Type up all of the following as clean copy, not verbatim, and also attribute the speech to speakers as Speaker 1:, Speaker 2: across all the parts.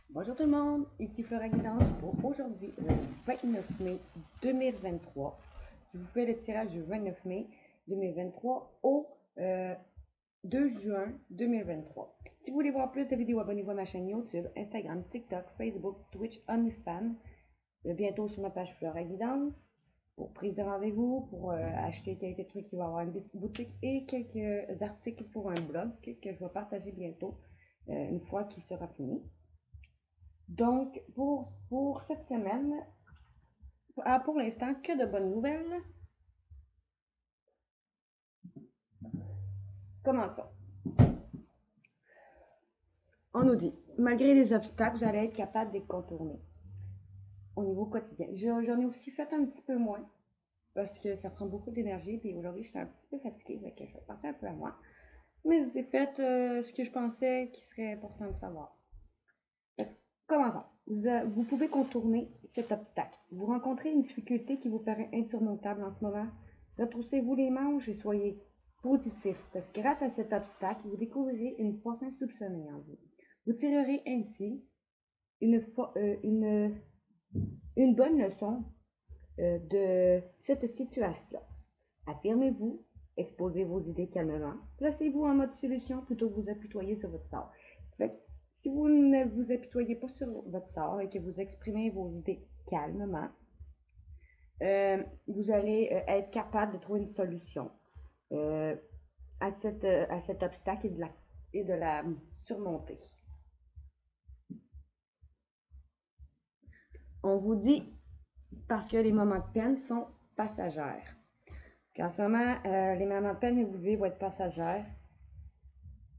Speaker 1: Bonjour tout le monde, ici Flora Guidance pour aujourd'hui, le 29 mai 2023. Je vous fais le tirage du 29 mai 2023 au 2 juin 2023. Si vous voulez voir plus de vidéos, abonnez-vous à ma chaîne YouTube, Instagram, TikTok, Facebook, Twitch, OnlyFans. Bientôt sur ma page Flora Guidance pour prise de rendez-vous, pour acheter quelques trucs qui vont avoir une boutique et quelques articles pour un blog que je vais partager bientôt une fois qu'il sera fini. Donc, pour cette semaine, pour l'instant, que de bonnes nouvelles. Commençons. On nous dit, malgré les obstacles, vous allez être capable de les contourner au niveau quotidien. J'en ai aussi fait un petit peu moins parce que ça prend beaucoup d'énergie. Puis aujourd'hui, je suis un petit peu fatiguée, donc je vais penser un peu à moi. Mais je vous ai fait ce que je pensais qui serait important de savoir. Commençons. Vous pouvez contourner cet obstacle. Vous rencontrez une difficulté qui vous paraît insurmontable en ce moment. Retroussez-vous les manches et soyez positif, parce que grâce à cet obstacle, vous découvrirez une force insoupçonnée en vous. Vous tirerez ainsi une bonne leçon de cette situation. Affirmez-vous, exposez vos idées calmement, placez-vous en mode solution plutôt que vous apitoyer sur votre sort. Fait que, si vous ne vous apitoyez pas sur votre sort et que vous exprimez vos idées calmement, vous allez être capable de trouver une solution à cet obstacle et de la surmonter. On vous dit, parce que les moments de peine sont passagères. En ce moment, les moments de peine que vous vivez vont être passagères.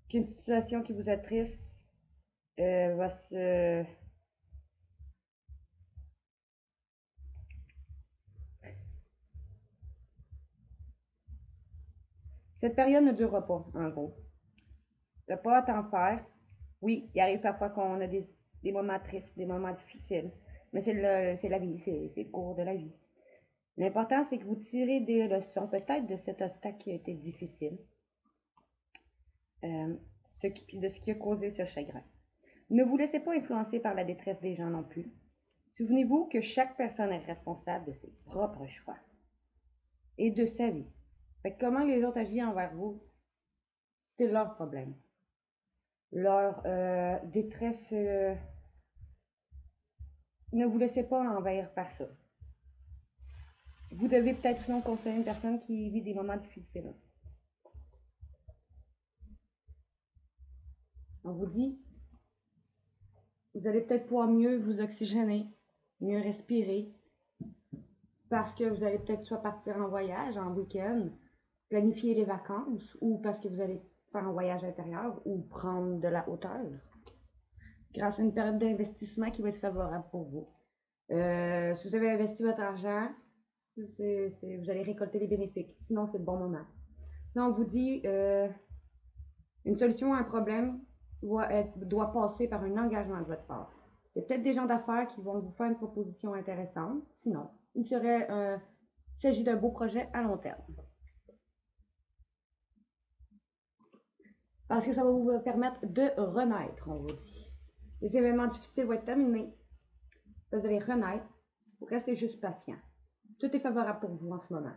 Speaker 1: Qu'une situation qui vous attriste va se... Cette période ne durera pas, en gros. Ne pas t'en faire. Oui, il arrive parfois qu'on a des moments tristes, des moments difficiles. Mais c'est la vie, c'est le cours de la vie. L'important, c'est que vous tirez des leçons, peut-être de cet obstacle qui a été difficile, de ce qui a causé ce chagrin. Ne vous laissez pas influencer par la détresse des gens non plus. Souvenez-vous que chaque personne est responsable de ses propres choix et de sa vie. Fait que comment les autres agissent envers vous, c'est leur problème. Leur détresse, ne vous laissez pas envahir par ça. Vous devez peut-être sinon conseiller une personne qui vit des moments difficiles. On vous dit, vous allez peut-être pouvoir mieux vous oxygéner, mieux respirer, parce que vous allez peut-être soit partir en voyage, en week-end, planifier les vacances, ou parce que vous allez faire un voyage intérieur, ou prendre de la hauteur, grâce à une période d'investissement qui va être favorable pour vous. Si vous avez investi votre argent, vous allez récolter les bénéfices. Sinon, c'est le bon moment. Sinon, on vous dit une solution à un problème doit passer par un engagement de votre part. Il y a peut-être des gens d'affaires qui vont vous faire une proposition intéressante. Sinon, il s'agit d'un beau projet à long terme. Parce que ça va vous permettre de renaître, on vous dit. Les événements difficiles vont être terminés. Vous allez renaître. Vous restez juste patient. Tout est favorable pour vous en ce moment.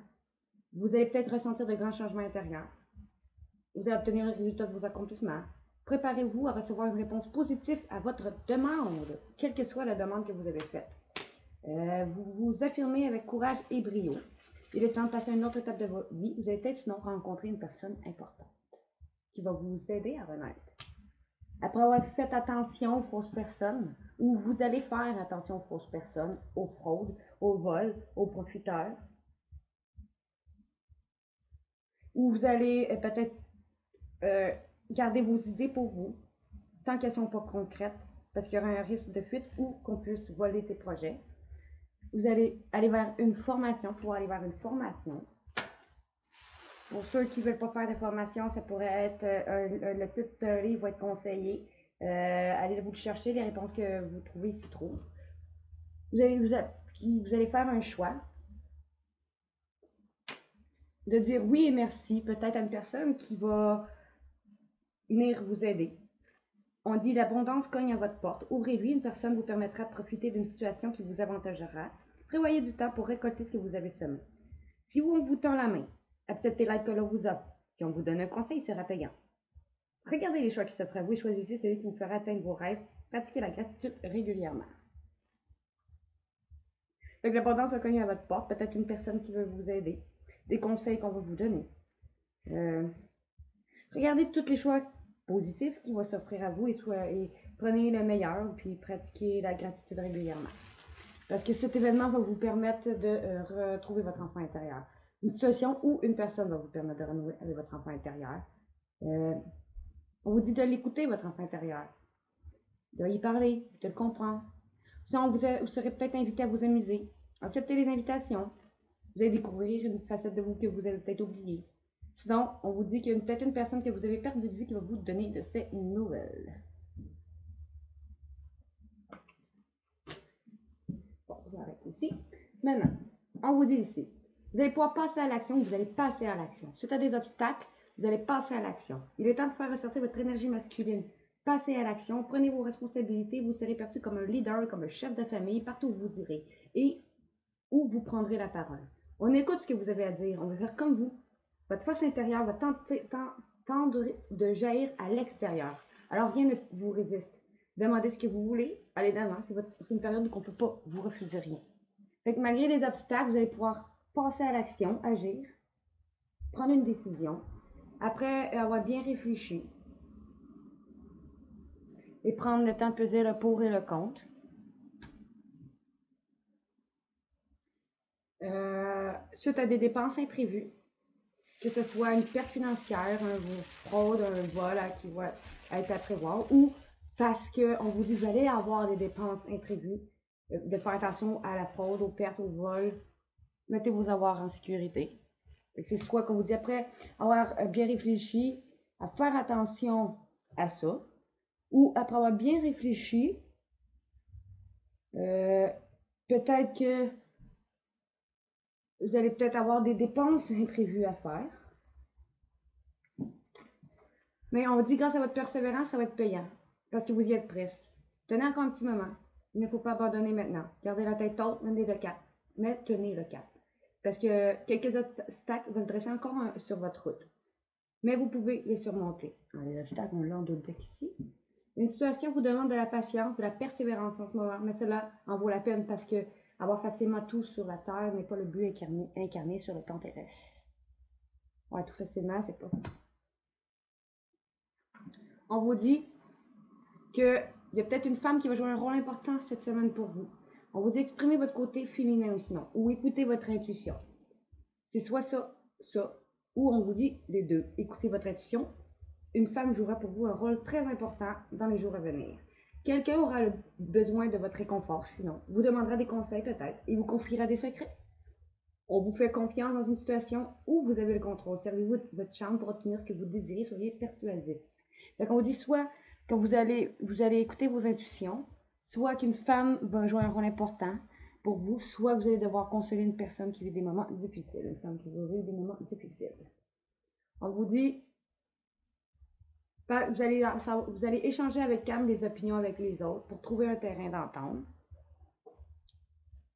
Speaker 1: Vous allez peut-être ressentir de grands changements intérieurs. Vous allez obtenir le résultat de vos accomplissements. Préparez-vous à recevoir une réponse positive à votre demande, quelle que soit la demande que vous avez faite. Vous vous affirmez avec courage et brio. Il est temps de passer à une autre étape de votre vie. Vous allez peut-être sinon rencontrer une personne importante qui va vous aider à renaître. Après avoir fait attention aux fausses personnes, ou vous allez faire attention aux fausses personnes, aux fraudes, aux vols, aux profiteurs, ou vous allez peut-être garder vos idées pour vous, tant qu'elles ne sont pas concrètes, parce qu'il y aura un risque de fuite ou qu'on puisse voler tes projets. Vous allez aller vers une formation, pouvoir aller vers une formation. Pour ceux qui ne veulent pas faire de formation, ça pourrait être le titre d'un livre va être conseillé. Allez vous le chercher, les réponses que vous trouvez ici trop. Vous allez faire un choix de dire oui et merci peut-être à une personne qui va venir vous aider. On dit l'abondance cogne à votre porte. Ouvrez-lui, une personne vous permettra de profiter d'une situation qui vous avantagera. Prévoyez du temps pour récolter ce que vous avez semé. Si on vous tend la main, acceptez l'aide que l'on vous offre. Si on vous donne un conseil, il sera payant. Regardez les choix qui s'offrent à vous et choisissez celui qui vous fera atteindre vos rêves. Pratiquez la gratitude régulièrement. Fait que l'abondance va cogner à votre porte. Peut-être une personne qui veut vous aider. Des conseils qu'on va vous donner. Regardez tous les choix positifs qui vont s'offrir à vous et prenez le meilleur puis pratiquez la gratitude régulièrement. Parce que cet événement va vous permettre de retrouver votre enfant intérieur. Une situation où une personne va vous permettre de renouer avec votre enfant intérieur. On vous dit de l'écouter, votre enfant intérieur. De y parler, de le comprendre. Sinon, vous serez peut-être invité à vous amuser. Acceptez les invitations. Vous allez découvrir une facette de vous que vous avez peut-être oubliée. Sinon, on vous dit qu'il y a peut-être une personne que vous avez perdue de vue qui va vous donner de ces nouvelles. Bon, je vais arrêter ici. Maintenant, on vous dit ici, vous allez pouvoir passer à l'action, vous allez passer à l'action. Suite à des obstacles, vous allez passer à l'action. Il est temps de faire ressortir votre énergie masculine. Passez à l'action, prenez vos responsabilités, vous serez perçu comme un leader, comme un chef de famille, partout où vous irez. Et où vous prendrez la parole. On écoute ce que vous avez à dire, on va faire comme vous. Votre force intérieure va tendre de jaillir à l'extérieur. Alors rien ne vous résiste. Demandez ce que vous voulez, allez d'avant. C'est une période où on ne peut pas vous refuser rien. Fait que malgré les obstacles, vous allez pouvoir passer à l'action, agir, prendre une décision, après avoir bien réfléchi et prendre le temps de peser le pour et le contre. Suite à des dépenses imprévues, que ce soit une perte financière, un fraude, un vol qui va être à prévoir, ou parce qu'on vous dit que vous allez avoir des dépenses imprévues, de faire attention à la fraude, aux pertes, au vol. Mettez vos avoirs en sécurité. C'est soit qu'on vous dit après avoir bien réfléchi, à faire attention à ça, ou après avoir bien réfléchi, peut-être que vous allez peut-être avoir des dépenses imprévues à faire. Mais on vous dit grâce à votre persévérance, ça va être payant. Parce que vous y êtes presque. Tenez encore un petit moment. Il ne faut pas abandonner maintenant. Gardez la tête haute, menez le cap. Mais tenez le cap. Parce que quelques obstacles vont se dresser encore sur votre route. Mais vous pouvez les surmonter. Alors, les obstacles, on l'a en d'autres ici. Une situation vous demande de la patience, de la persévérance en ce moment. Mais cela en vaut la peine parce que avoir facilement tout sur la terre n'est pas le but incarné sur le plan terrestre. Ouais, tout facilement, c'est pas ça. On vous dit qu'il y a peut-être une femme qui va jouer un rôle important cette semaine pour vous. On vous dit exprimer votre côté féminin ou sinon, ou écouter votre intuition. C'est soit ça, ou on vous dit les deux. Écoutez votre intuition. Une femme jouera pour vous un rôle très important dans les jours à venir. Quelqu'un aura le besoin de votre réconfort, sinon, vous demandera des conseils peut-être et vous confiera des secrets. On vous fait confiance dans une situation où vous avez le contrôle. Servez-vous de votre charme pour obtenir ce que vous désirez, soyez persuasif. Donc on vous dit soit que vous allez écouter vos intuitions, soit qu'une femme va jouer un rôle important pour vous, soit vous allez devoir consoler une personne qui vit des moments difficiles, une femme qui va vivre des moments difficiles. On vous dit, vous allez échanger avec calme des opinions avec les autres pour trouver un terrain d'entente.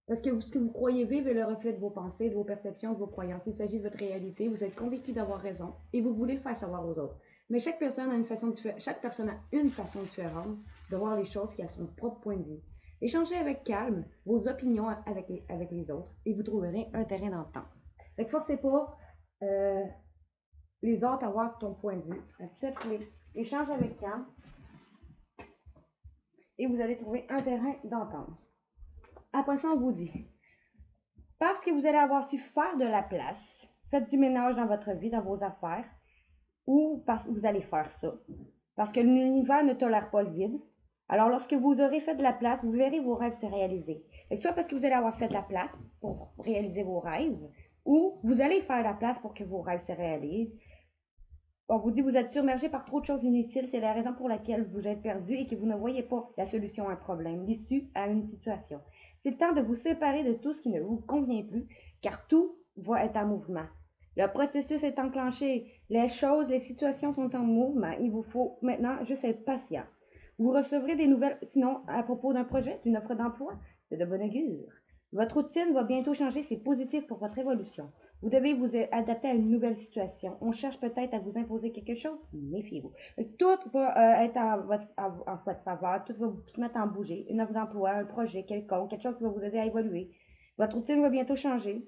Speaker 1: Parce que ce que vous croyez vivre est le reflet de vos pensées, de vos perceptions, de vos croyances. Il s'agit de votre réalité, vous êtes convaincu d'avoir raison et vous voulez faire savoir aux autres. Mais chaque personne a une façon différente de voir les choses qui a son propre point de vue. Échangez avec calme vos opinions avec les autres et vous trouverez un terrain d'entente. Fait que forcez pas les autres à avoir ton point de vue. Accepte-les. Échange avec calme et vous allez trouver un terrain d'entente. Après ça, on vous dit, parce que vous allez avoir su faire de la place, faites du ménage dans votre vie, dans vos affaires, ou parce que vous allez faire ça. Parce que l'univers ne tolère pas le vide. Alors, lorsque vous aurez fait de la place, vous verrez vos rêves se réaliser. Et soit parce que vous allez avoir fait de la place pour réaliser vos rêves, ou vous allez faire de la place pour que vos rêves se réalisent. On vous dit que vous êtes submergé par trop de choses inutiles, c'est la raison pour laquelle vous êtes perdu et que vous ne voyez pas la solution à un problème, l'issue à une situation. C'est le temps de vous séparer de tout ce qui ne vous convient plus, car tout va être en mouvement. Le processus est enclenché, les choses, les situations sont en mouvement, il vous faut maintenant juste être patient. Vous recevrez des nouvelles, sinon, à propos d'un projet, d'une offre d'emploi, c'est de bonne augure. Votre routine va bientôt changer, c'est positif pour votre évolution. Vous devez vous adapter à une nouvelle situation. On cherche peut-être à vous imposer quelque chose, méfiez-vous. Tout va être en votre faveur, tout va se mettre en bouger. Une offre d'emploi, un projet quelconque, quelque chose qui va vous aider à évoluer. Votre routine va bientôt changer.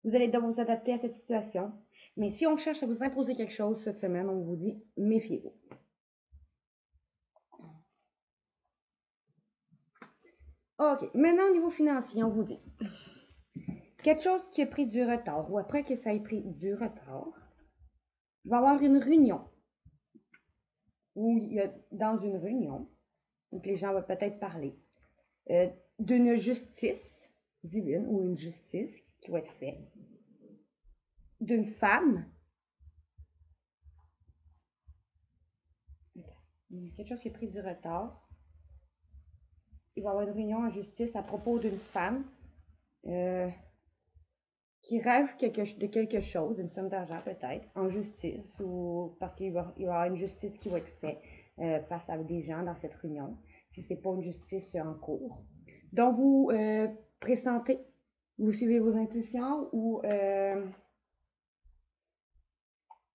Speaker 1: Vous allez devoir vous adapter à cette situation. Mais si on cherche à vous imposer quelque chose cette semaine, on vous dit méfiez-vous. OK. Maintenant, au niveau financier, on vous dit quelque chose qui a pris du retard ou après que ça ait pris du retard, il va y avoir une réunion où il y a, dans une réunion, où les gens vont peut-être parler d'une justice divine ou une justice qui va être faite, d'une femme, quelque chose qui a pris du retard. Il va y avoir une réunion en justice à propos d'une femme qui rêve de quelque chose, d'une somme d'argent peut-être, en justice, ou parce qu'il va y avoir une justice qui va être faite face à des gens dans cette réunion, si ce n'est pas une justice en cours. Donc vous pressentez, vous suivez vos intuitions, ou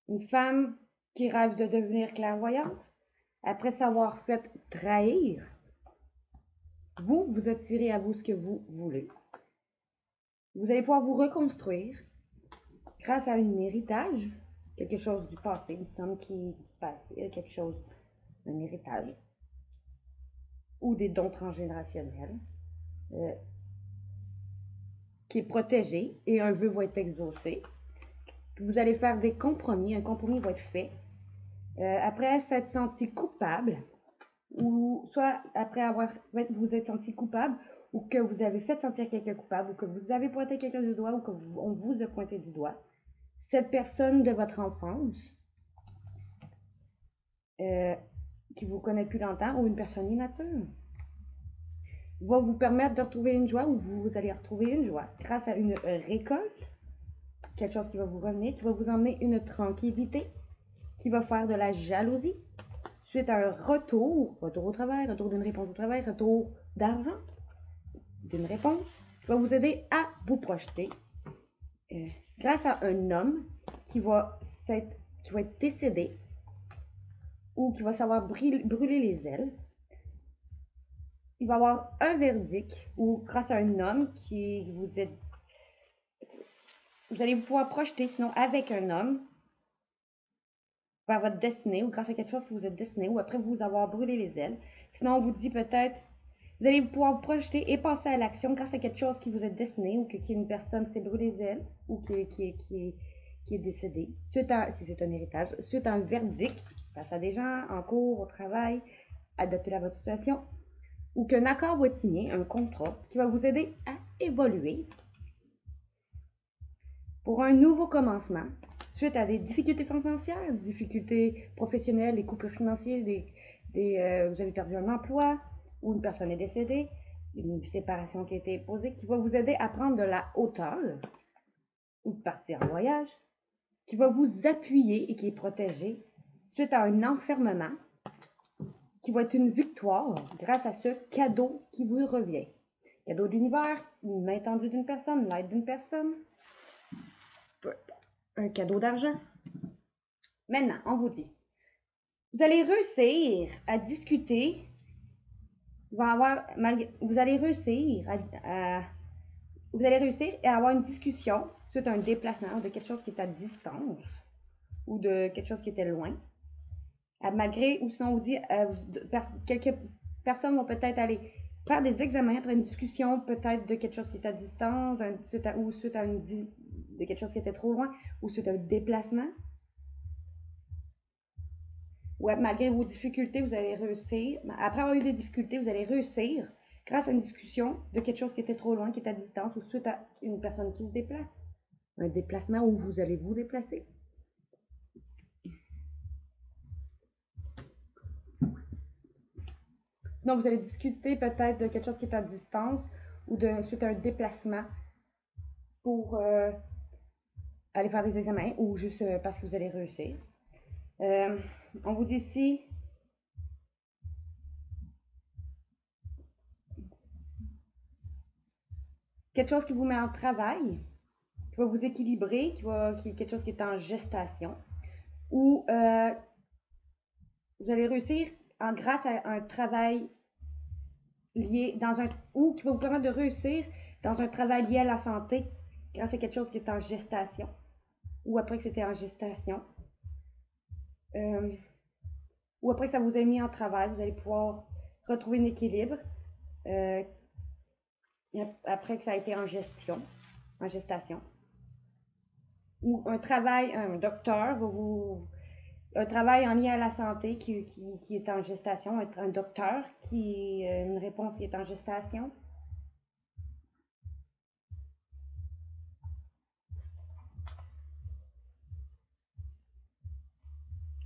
Speaker 1: une femme qui rêve de devenir clairvoyante, après s'avoir fait trahir, vous attirez à vous ce que vous voulez. Vous allez pouvoir vous reconstruire grâce à un héritage, quelque chose du passé, une somme qui passait, quelque chose, un héritage, ou des dons transgénérationnels, qui est protégé et un vœu va être exaucé. Vous allez faire des compromis, un compromis va être fait. Après s'être senti coupable, ou soit après avoir vous êtes senti coupable, ou que vous avez fait sentir quelqu'un coupable, ou que vous avez pointé quelqu'un du doigt, ou qu'on vous a pointé du doigt, cette personne de votre enfance, qui vous connaît plus longtemps, ou une personne immature, va vous permettre de retrouver une joie, ou vous allez retrouver une joie grâce à une récolte, quelque chose qui va vous revenir, qui va vous emmener une tranquillité, qui va faire de la jalousie, suite à un retour au travail, retour d'une réponse au travail, retour d'argent, d'une réponse, qui va vous aider à vous projeter grâce à un homme qui va être décédé ou qui va savoir brûler les ailes. Il va y avoir un verdict ou grâce à un homme qui vous allez pouvoir projeter sinon avec un homme vers votre destinée ou grâce à quelque chose que vous êtes destiné ou après vous avoir brûlé les ailes. Sinon on vous dit peut-être vous allez pouvoir vous projeter et passer à l'action grâce à quelque chose qui vous est destiné ou qu'une personne s'est brûlée les ailes ou qui est décédée, si c'est un héritage, suite à un verdict face à des gens en cours, au travail, adapté à votre situation, ou qu'un accord va être signé, un contrat, qui va vous aider à évoluer pour un nouveau commencement, suite à des difficultés financières, difficultés professionnelles, des couples financiers, vous avez perdu un emploi, ou une personne est décédée, une séparation qui a été posée, qui va vous aider à prendre de la hauteur, ou de partir en voyage, qui va vous appuyer et qui est protégé, suite à un enfermement, qui va être une victoire grâce à ce cadeau qui vous revient. Cadeau de l'univers, une main tendue d'une personne, l'aide d'une personne, un cadeau d'argent. Maintenant, on vous dit, vous allez réussir à discuter, vous allez réussir à avoir une discussion suite à un déplacement de quelque chose qui est à distance ou de quelque chose qui était loin. Malgré, ou sinon on vous dit, quelques personnes vont peut-être aller faire des examens après une discussion, peut-être de quelque chose qui est à distance, ou suite à de quelque chose qui était trop loin, ou suite à un déplacement. Ouais, malgré vos difficultés, vous allez réussir. Après avoir eu des difficultés, vous allez réussir grâce à une discussion de quelque chose qui était trop loin, qui est à distance, ou suite à une personne qui se déplace. Un déplacement où vous allez vous déplacer. Donc, vous allez discuter peut-être de quelque chose qui est à distance ou suite à un déplacement pour aller faire des examens ou juste parce que vous allez réussir. On vous dit ici quelque chose qui vous met en travail, qui va vous équilibrer, qui est quelque chose qui est en gestation, ou vous allez réussir grâce à un travail lié ou qui va vous permettre de réussir dans un travail lié à la santé, grâce à quelque chose qui est en gestation, ou après que c'était en gestation, ou après que ça vous ait mis en travail, vous allez pouvoir retrouver un équilibre. Après que ça a été en gestation, ou un travail, un docteur un travail en lien à la santé qui est en gestation, un docteur une réponse qui est en gestation.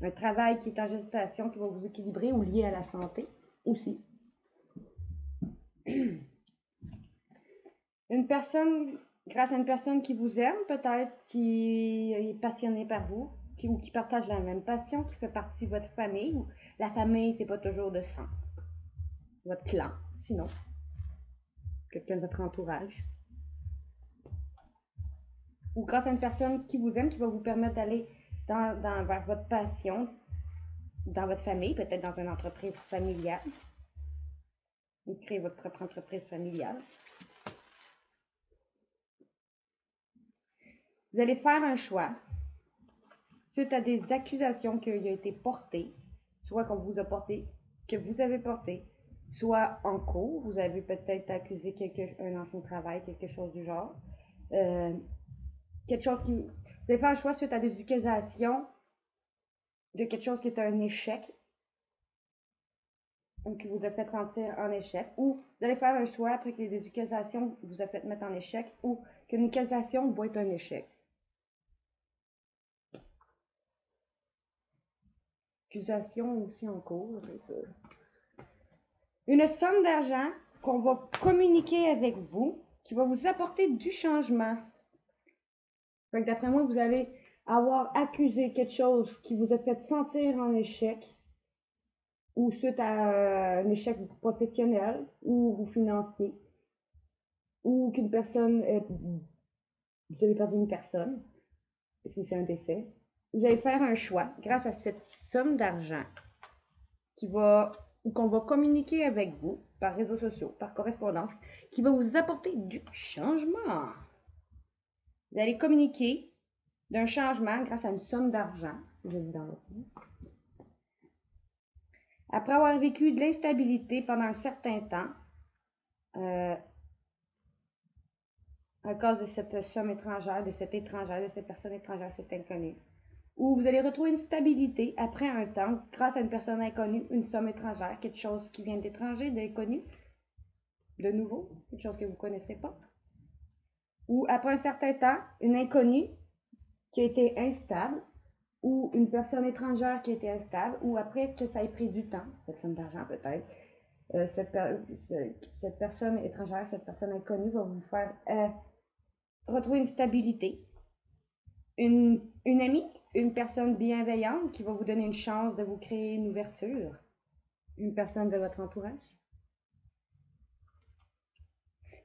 Speaker 1: Un travail qui est en gestation qui va vous équilibrer ou lié à la santé aussi. Une personne, grâce à une personne qui vous aime, peut-être, qui est passionnée par vous, ou qui partage la même passion, qui fait partie de votre famille. Ou la famille, c'est pas toujours de sang. Votre clan, sinon. Quelqu'un de votre entourage. Ou grâce à une personne qui vous aime, qui va vous permettre d'aller vers votre passion, dans votre famille, peut-être dans une entreprise familiale. Ou créer votre propre entreprise familiale. Vous allez faire un choix suite à des accusations qui ont été portées, soit qu'on vous a porté, que vous avez porté, soit en cours, vous avez peut-être accusé un ancien travail, quelque chose du genre. Quelque chose qui. Vous allez faire un choix suite à des accusations de quelque chose qui est un échec, ou qui vous a fait sentir en échec, ou vous allez faire un choix après que les accusations vous a fait mettre en échec, ou qu'une accusation va être un échec. Accusation aussi en cours, c'est ça. Une somme d'argent qu'on va communiquer avec vous, qui va vous apporter du changement. Donc, d'après moi, vous allez avoir accusé quelque chose qui vous a fait sentir en échec, ou suite à un échec professionnel ou financier, ou qu'une personne, vous avez perdu une personne, si c'est un décès. Vous allez faire un choix grâce à cette somme d'argent qu'on va communiquer avec vous par réseaux sociaux, par correspondance, qui va vous apporter du changement. Vous allez communiquer d'un changement grâce à une somme d'argent, après avoir vécu de l'instabilité pendant un certain temps, à cause de cette somme étrangère, de cette personne étrangère, cet inconnu. Ou vous allez retrouver une stabilité après un temps, grâce à une personne inconnue, une somme étrangère, quelque chose qui vient d'étranger, d'inconnu, de nouveau, quelque chose que vous ne connaissez pas. Ou après un certain temps, une inconnue qui a été instable, ou une personne étrangère qui a été instable, ou après que ça ait pris du temps, cette somme d'argent peut-être, cette personne étrangère, cette personne inconnue va vous faire retrouver une stabilité. Une amie, une personne bienveillante qui va vous donner une chance de vous créer une ouverture. Une personne de votre entourage.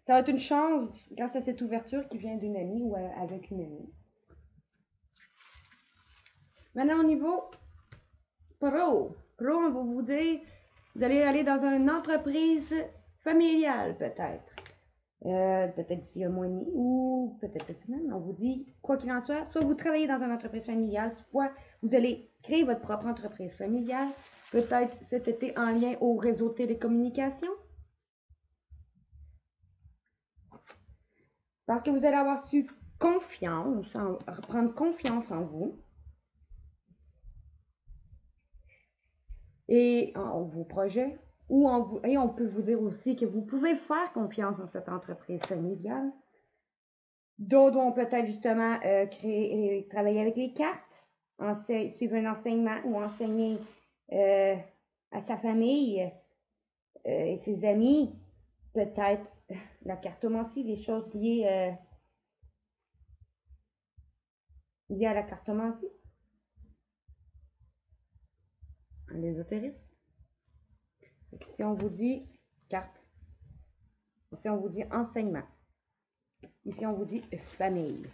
Speaker 1: Ça va être une chance grâce à cette ouverture qui vient d'une amie ou avec une amie. Maintenant, au niveau pro, on va vous dire, vous allez aller dans une entreprise familiale peut-être. Peut-être d'ici un mois et demi ou peut-être cette semaine, on vous dit, quoi qu'il en soit vous travaillez dans une entreprise familiale, soit vous allez créer votre propre entreprise familiale, peut-être cet été en lien au réseau de télécommunications. Parce que vous allez avoir su prendre confiance en vous et en vos projets. Et on peut vous dire aussi que vous pouvez faire confiance en cette entreprise familiale. D'autres vont peut-être justement travailler avec les cartes, suivre un enseignement ou enseigner à sa famille et ses amis, peut-être la cartomancie, des choses liées à la cartomancie, à l'ésotérisme. Si on vous dit carte, si on vous dit enseignement, Ici, on vous dit famille.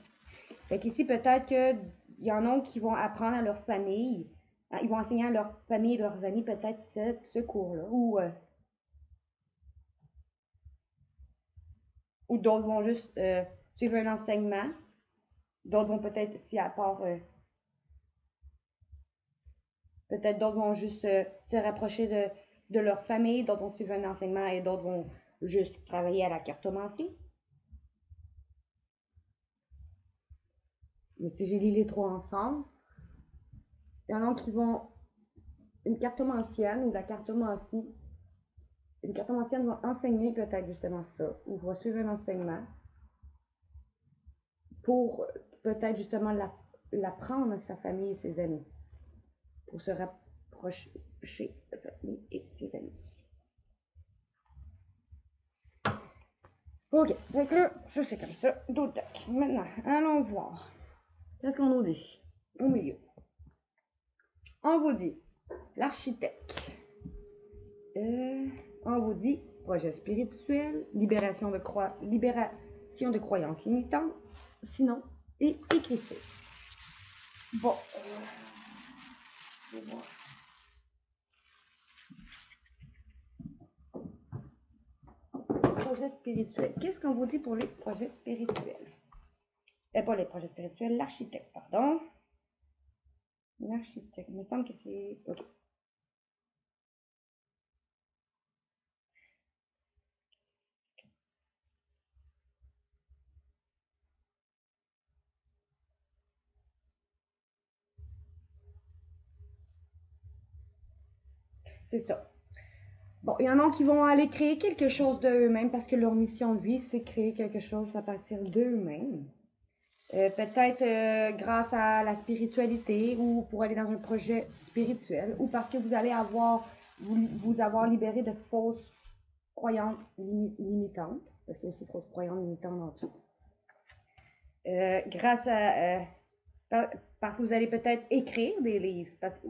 Speaker 1: Fait qu'ici, peut-être qu'il y en a qui vont apprendre à leur famille. Ils vont enseigner à leur famille et leurs amis peut-être ce cours-là. Ou d'autres vont juste suivre un enseignement. D'autres vont peut-être, si à part, peut-être d'autres vont juste se rapprocher de leur famille. D'autres vont suivre un enseignement et d'autres vont juste travailler à la cartomancie. Mais si j'ai lu les trois ensemble, il y en a qui vont une cartomancienne ou la cartomancie. Une cartomancienne va enseigner peut-être justement ça, ou va suivre un enseignement pour peut-être justement l'apprendre à sa famille et ses amis, pour se rapprocher de sa famille et ses amis. Ok, donc là, ça c'est comme ça, d'autres. Maintenant, allons voir. Qu'est-ce qu'on nous dit au milieu? On vous dit l'architecte. On vous dit projet spirituel, libération de croyances limitantes, sinon, et écriture. Bon. Je vais voir. Projet spirituel. Qu'est-ce qu'on vous dit pour les projets spirituels? Pas les projets spirituels, l'architecte, pardon. L'architecte, il me semble que c'est... Ok. C'est ça. Bon, il y en a qui vont aller créer quelque chose d'eux-mêmes parce que leur mission de vie, c'est créer quelque chose à partir d'eux-mêmes. Peut-être grâce à la spiritualité ou pour aller dans un projet spirituel ou parce que vous allez vous avoir libéré de fausses croyances limitantes, parce qu'il y a aussi fausses croyances limitantes en dessous. Grâce à parce que vous allez peut-être écrire des livres, parce que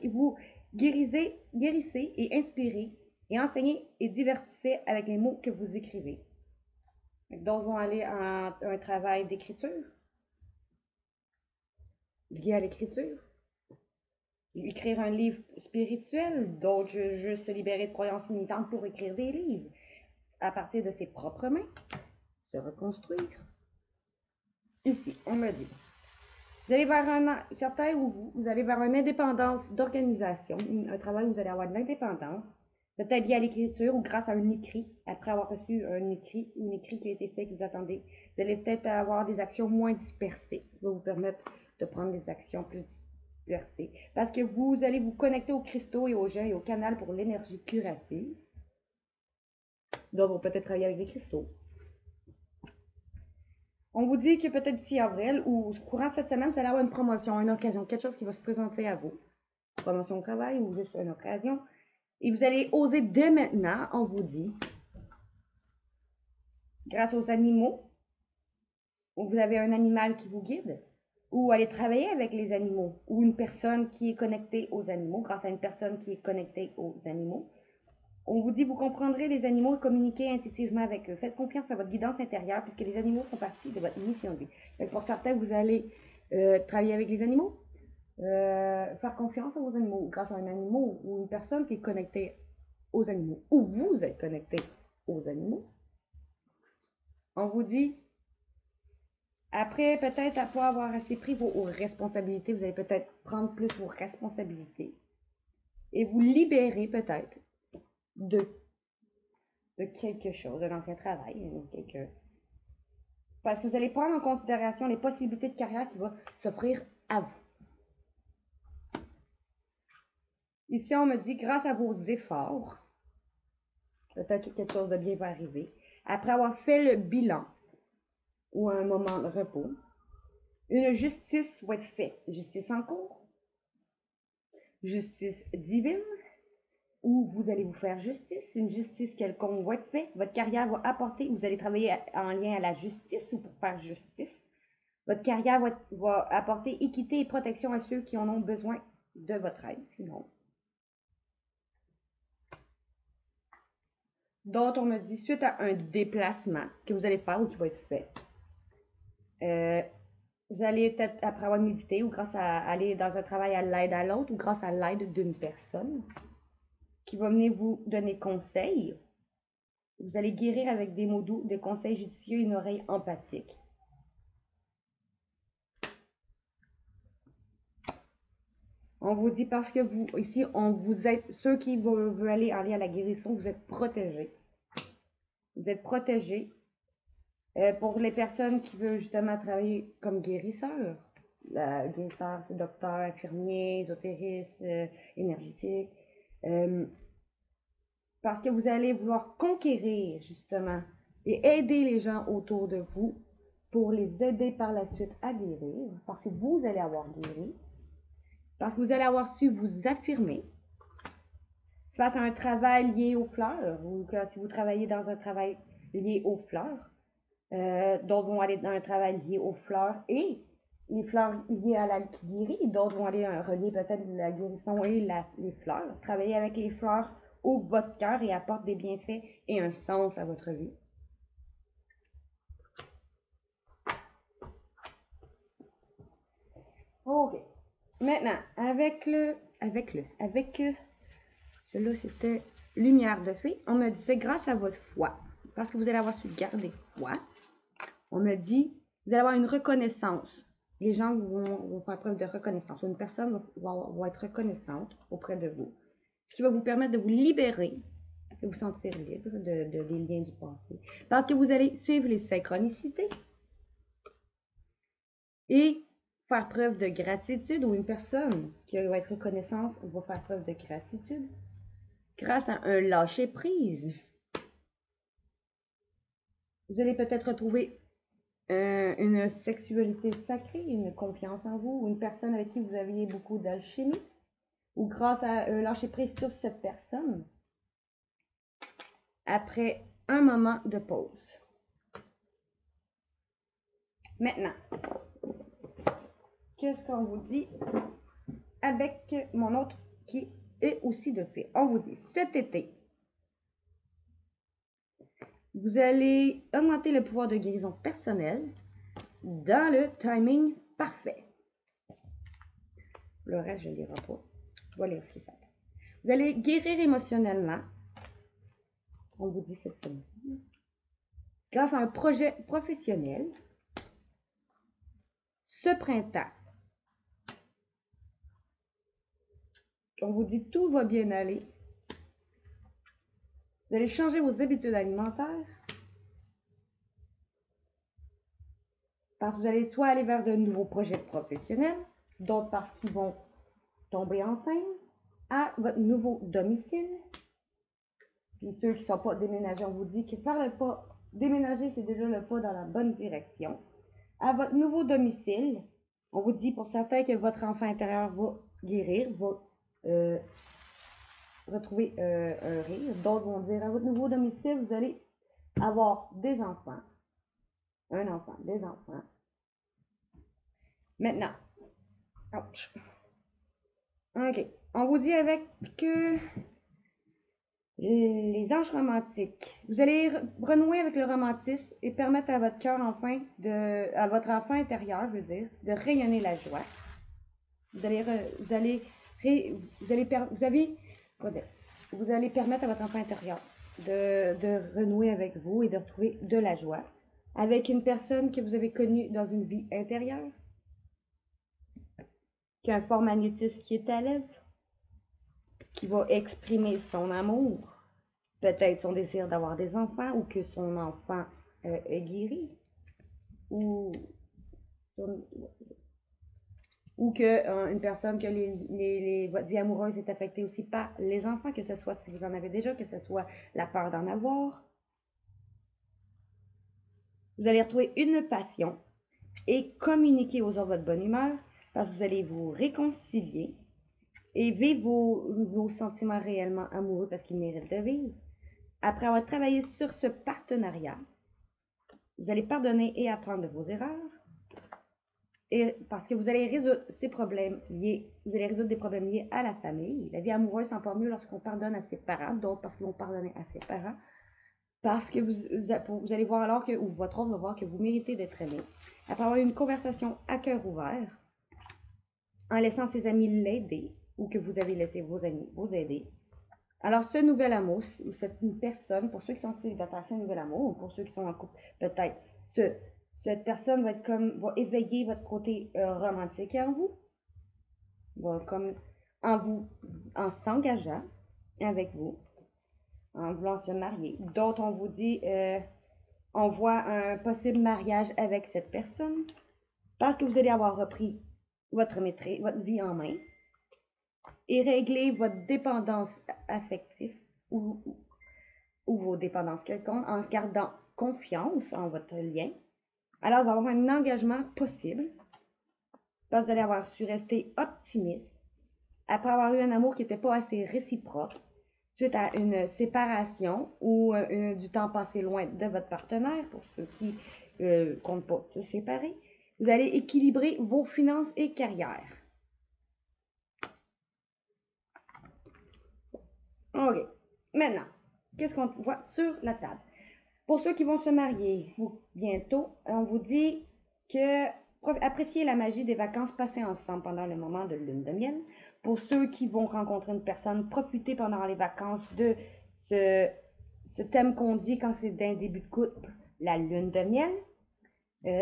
Speaker 1: vous guérissez et inspirez et enseignez et divertissez avec les mots que vous écrivez. D'autres vont aller en un travail d'écriture, lié à l'écriture. Écrire un livre spirituel, d'autres juste se libérer de croyances limitantes pour écrire des livres. À partir de ses propres mains, se reconstruire. Ici, on me dit, vous allez vers certains ou vous allez vers une indépendance d'organisation, un travail où vous allez avoir de l'indépendance, peut-être lié à l'écriture ou grâce à un écrit, après avoir reçu un écrit ou une écrit qui a été fait que vous attendez. Vous allez peut-être avoir des actions moins dispersées, qui va vous permettre de prendre des actions plus dispersées. Parce que vous allez vous connecter aux cristaux et aux jets et au canal pour l'énergie curative. D'autres vont peut-être travailler avec des cristaux. On vous dit que peut-être d'ici avril ou courant de cette semaine, vous allez avoir une promotion, une occasion, quelque chose qui va se présenter à vous. Promotion au travail ou juste une occasion. Et vous allez oser dès maintenant, on vous dit, grâce aux animaux, ou vous avez un animal qui vous guide, ou aller travailler avec les animaux, ou une personne qui est connectée aux animaux, grâce à une personne qui est connectée aux animaux. On vous dit, vous comprendrez les animaux et communiquez intuitivement avec eux. Faites confiance à votre guidance intérieure puisque les animaux font partie de votre mission de vie. Donc pour certains, vous allez travailler avec les animaux, faire confiance à vos animaux grâce à un animal ou une personne qui est connectée aux animaux. Ou vous êtes connecté aux animaux. On vous dit, après peut-être après avoir assez pris vos responsabilités, vous allez peut-être prendre plus vos responsabilités et vous libérer peut-être de quelque chose, d'un ancien travail, parce que vous allez prendre en considération les possibilités de carrière qui vont s'offrir à vous. Ici, on me dit, grâce à vos efforts, peut-être que quelque chose de bien va arriver. Après avoir fait le bilan ou un moment de repos, une justice va être faite. Justice en cours, justice divine, où vous allez vous faire justice, une justice quelconque va être faite, votre carrière va apporter, vous allez travailler en lien à la justice ou pour faire justice. Votre carrière va apporter équité et protection à ceux qui en ont besoin de votre aide, sinon. D'autres, on me dit suite à un déplacement que vous allez faire ou qui va être fait. Vous allez peut-être après avoir médité ou grâce à aller dans un travail à l'aide à l'autre ou grâce à l'aide d'une personne qui va venir vous donner conseil. Vous allez guérir avec des mots doux, des conseils judicieux et une oreille empathique. On vous dit parce que vous, ici, vous êtes, ceux qui veulent aller à la guérison, vous êtes protégés. Vous êtes protégés. Pour les personnes qui veulent justement travailler comme guérisseurs, guérisseurs, c'est docteur, infirmier, ésotériste, énergétique, parce que vous allez vouloir conquérir justement et aider les gens autour de vous pour les aider par la suite à guérir, parce que vous allez avoir guéri, parce que vous allez avoir su vous affirmer face à un travail lié aux fleurs, ou que si vous travaillez dans un travail lié aux fleurs, d'autres vont aller dans un travail lié aux fleurs et les fleurs liées à la qui guérit, d'autres vont aller relier peut-être la guérison et les fleurs, travailler avec les fleurs ouvre votre cœur et apporte des bienfaits et un sens à votre vie. Ok. Maintenant, celui-là c'était lumière de fée. On me dit c'est grâce à votre foi, parce que vous allez avoir su garder foi. On me dit vous allez avoir une reconnaissance. Les gens vont faire preuve de reconnaissance. Une personne va être reconnaissante auprès de vous, ce qui va vous permettre de vous libérer, de vous sentir libre des liens du passé, parce que vous allez suivre les synchronicités et faire preuve de gratitude, ou une personne qui va être reconnaissante va faire preuve de gratitude grâce à un lâcher-prise. Vous allez peut-être retrouver une sexualité sacrée, une confiance en vous, ou une personne avec qui vous aviez beaucoup d'alchimie, ou grâce à un lâcher-prise sur cette personne, après un moment de pause. Maintenant, qu'est-ce qu'on vous dit avec mon autre qui est aussi de fée? On vous dit, cet été, vous allez augmenter le pouvoir de guérison personnelle dans le timing parfait. Le reste, je ne lirai pas. Je vais lire ce qui s'appelle. Vous allez guérir émotionnellement. On vous dit cette semaine. Grâce à un projet professionnel. Ce printemps. On vous dit tout va bien aller. Vous allez changer vos habitudes alimentaires. Parce que vous allez soit aller vers de nouveaux projets professionnels, d'autres parce qu'ils vont tomber enceintes, à votre nouveau domicile. Puis ceux qui ne sont pas déménagés, on vous dit que faire le pas déménager, c'est déjà le pas dans la bonne direction. À votre nouveau domicile, on vous dit pour certains que votre enfant intérieur va guérir, va retrouver un rire. D'autres vont dire à votre nouveau domicile, vous allez avoir des enfants. Un enfant, des enfants. Maintenant, ouch. Ok, on vous dit avec que les anges romantiques. Vous allez renouer avec le romantisme et permettre à votre cœur enfin, à votre enfant intérieur, je veux dire, de rayonner la joie. Vous allez permettre à votre enfant intérieur de renouer avec vous et de retrouver de la joie avec une personne que vous avez connue dans une vie intérieure, qui a un fort magnétisme qui est à l'aise, qui va exprimer son amour, peut-être son désir d'avoir des enfants, ou que son enfant est guéri, ou que une personne que votre vie amoureuse est affectée aussi par les enfants, que ce soit si vous en avez déjà, que ce soit la peur d'en avoir. Vous allez retrouver une passion et communiquer aux autres votre bonne humeur, parce que vous allez vous réconcilier et vivre vos sentiments réellement amoureux parce qu'ils méritent de vivre. Après avoir travaillé sur ce partenariat, vous allez pardonner et apprendre de vos erreurs. Et parce que vous allez résoudre des problèmes liés à la famille. La vie amoureuse, c'est encore mieux lorsqu'on pardonne à ses parents, d'autres parce qu'ils vont pardonner à ses parents. Parce que vous allez voir alors que, ou votre autre va voir que vous méritez d'être aimé. Après avoir eu une conversation à cœur ouvert, en laissant ses amis l'aider, ou que vous avez laissé vos amis vous aider. Alors, ce nouvel amour, ou cette personne, pour ceux qui sont célibataires, c'est un nouvel amour, ou pour ceux qui sont en couple, peut-être, cette personne va éveiller votre côté romantique en vous, comme en s'engageant avec vous, en voulant se marier. D'autres, on vous dit, on voit un possible mariage avec cette personne, parce que vous allez avoir repris votre maîtrise, votre vie en main, et régler votre dépendance affective ou vos dépendances quelconques en gardant confiance en votre lien. Alors, vous allez avoir un engagement possible, parce que vous allez avoir su rester optimiste après avoir eu un amour qui n'était pas assez réciproque, suite à une séparation ou du temps passé loin de votre partenaire, pour ceux qui ne comptent pas se séparer. Vous allez équilibrer vos finances et carrière. OK. Maintenant, qu'est-ce qu'on voit sur la table? Pour ceux qui vont se marier bientôt, on vous dit que appréciez la magie des vacances passées ensemble pendant le moment de lune de miel. Pour ceux qui vont rencontrer une personne, profitez pendant les vacances de ce thème qu'on dit quand c'est d'un début de couple, la lune de miel.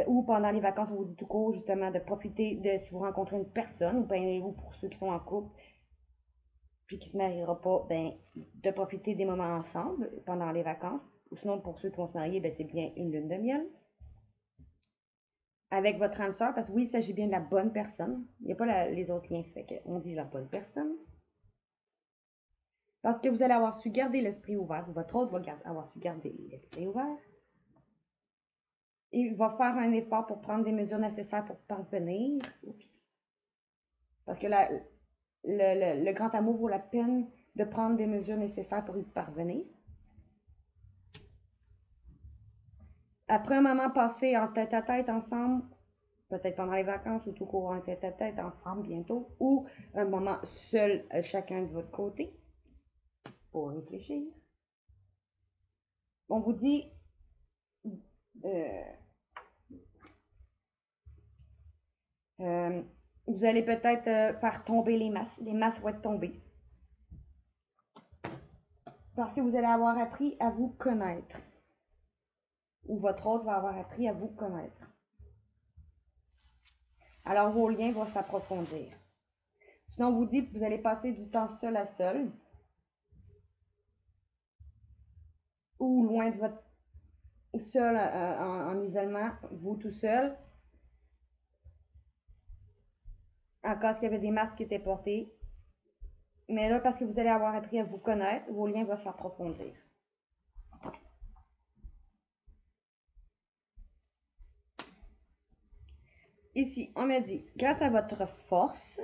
Speaker 1: Ou pendant les vacances, on vous dit tout court justement de profiter de si vous rencontrez une personne, ou bien ou pour ceux qui sont en couple, puis qui ne se mariera pas, ben, de profiter des moments ensemble pendant les vacances. Ou sinon, pour ceux qui vont se marier, ben, c'est bien une lune de miel. Avec votre âme sœur, parce que oui, il s'agit bien de la bonne personne. Il n'y a pas les autres liens, fait qu'on dit la bonne personne. Parce que vous allez avoir su garder l'esprit ouvert, ou votre autre va avoir su garder l'esprit ouvert. Il va faire un effort pour prendre des mesures nécessaires pour parvenir. Parce que le grand amour vaut la peine de prendre des mesures nécessaires pour y parvenir. Après un moment passé en tête-à-tête ensemble, peut-être pendant les vacances ou tout court en tête-à-tête ensemble bientôt, ou un moment seul chacun de votre côté, pour réfléchir. On vous dit vous allez peut-être faire tomber les masques. Les masques vont être tombés. Parce que vous allez avoir appris à vous connaître. Ou votre autre va avoir appris à vous connaître. Alors vos liens vont s'approfondir. Sinon, on vous dit que vous allez passer du temps seul à seul. Ou loin de votre... seul en isolement, vous tout seul. En cas qu'il y avait des masques qui étaient portés. Mais là, parce que vous allez avoir appris à vous connaître, vos liens vont s'approfondir. Ici, on me dit, grâce à votre force,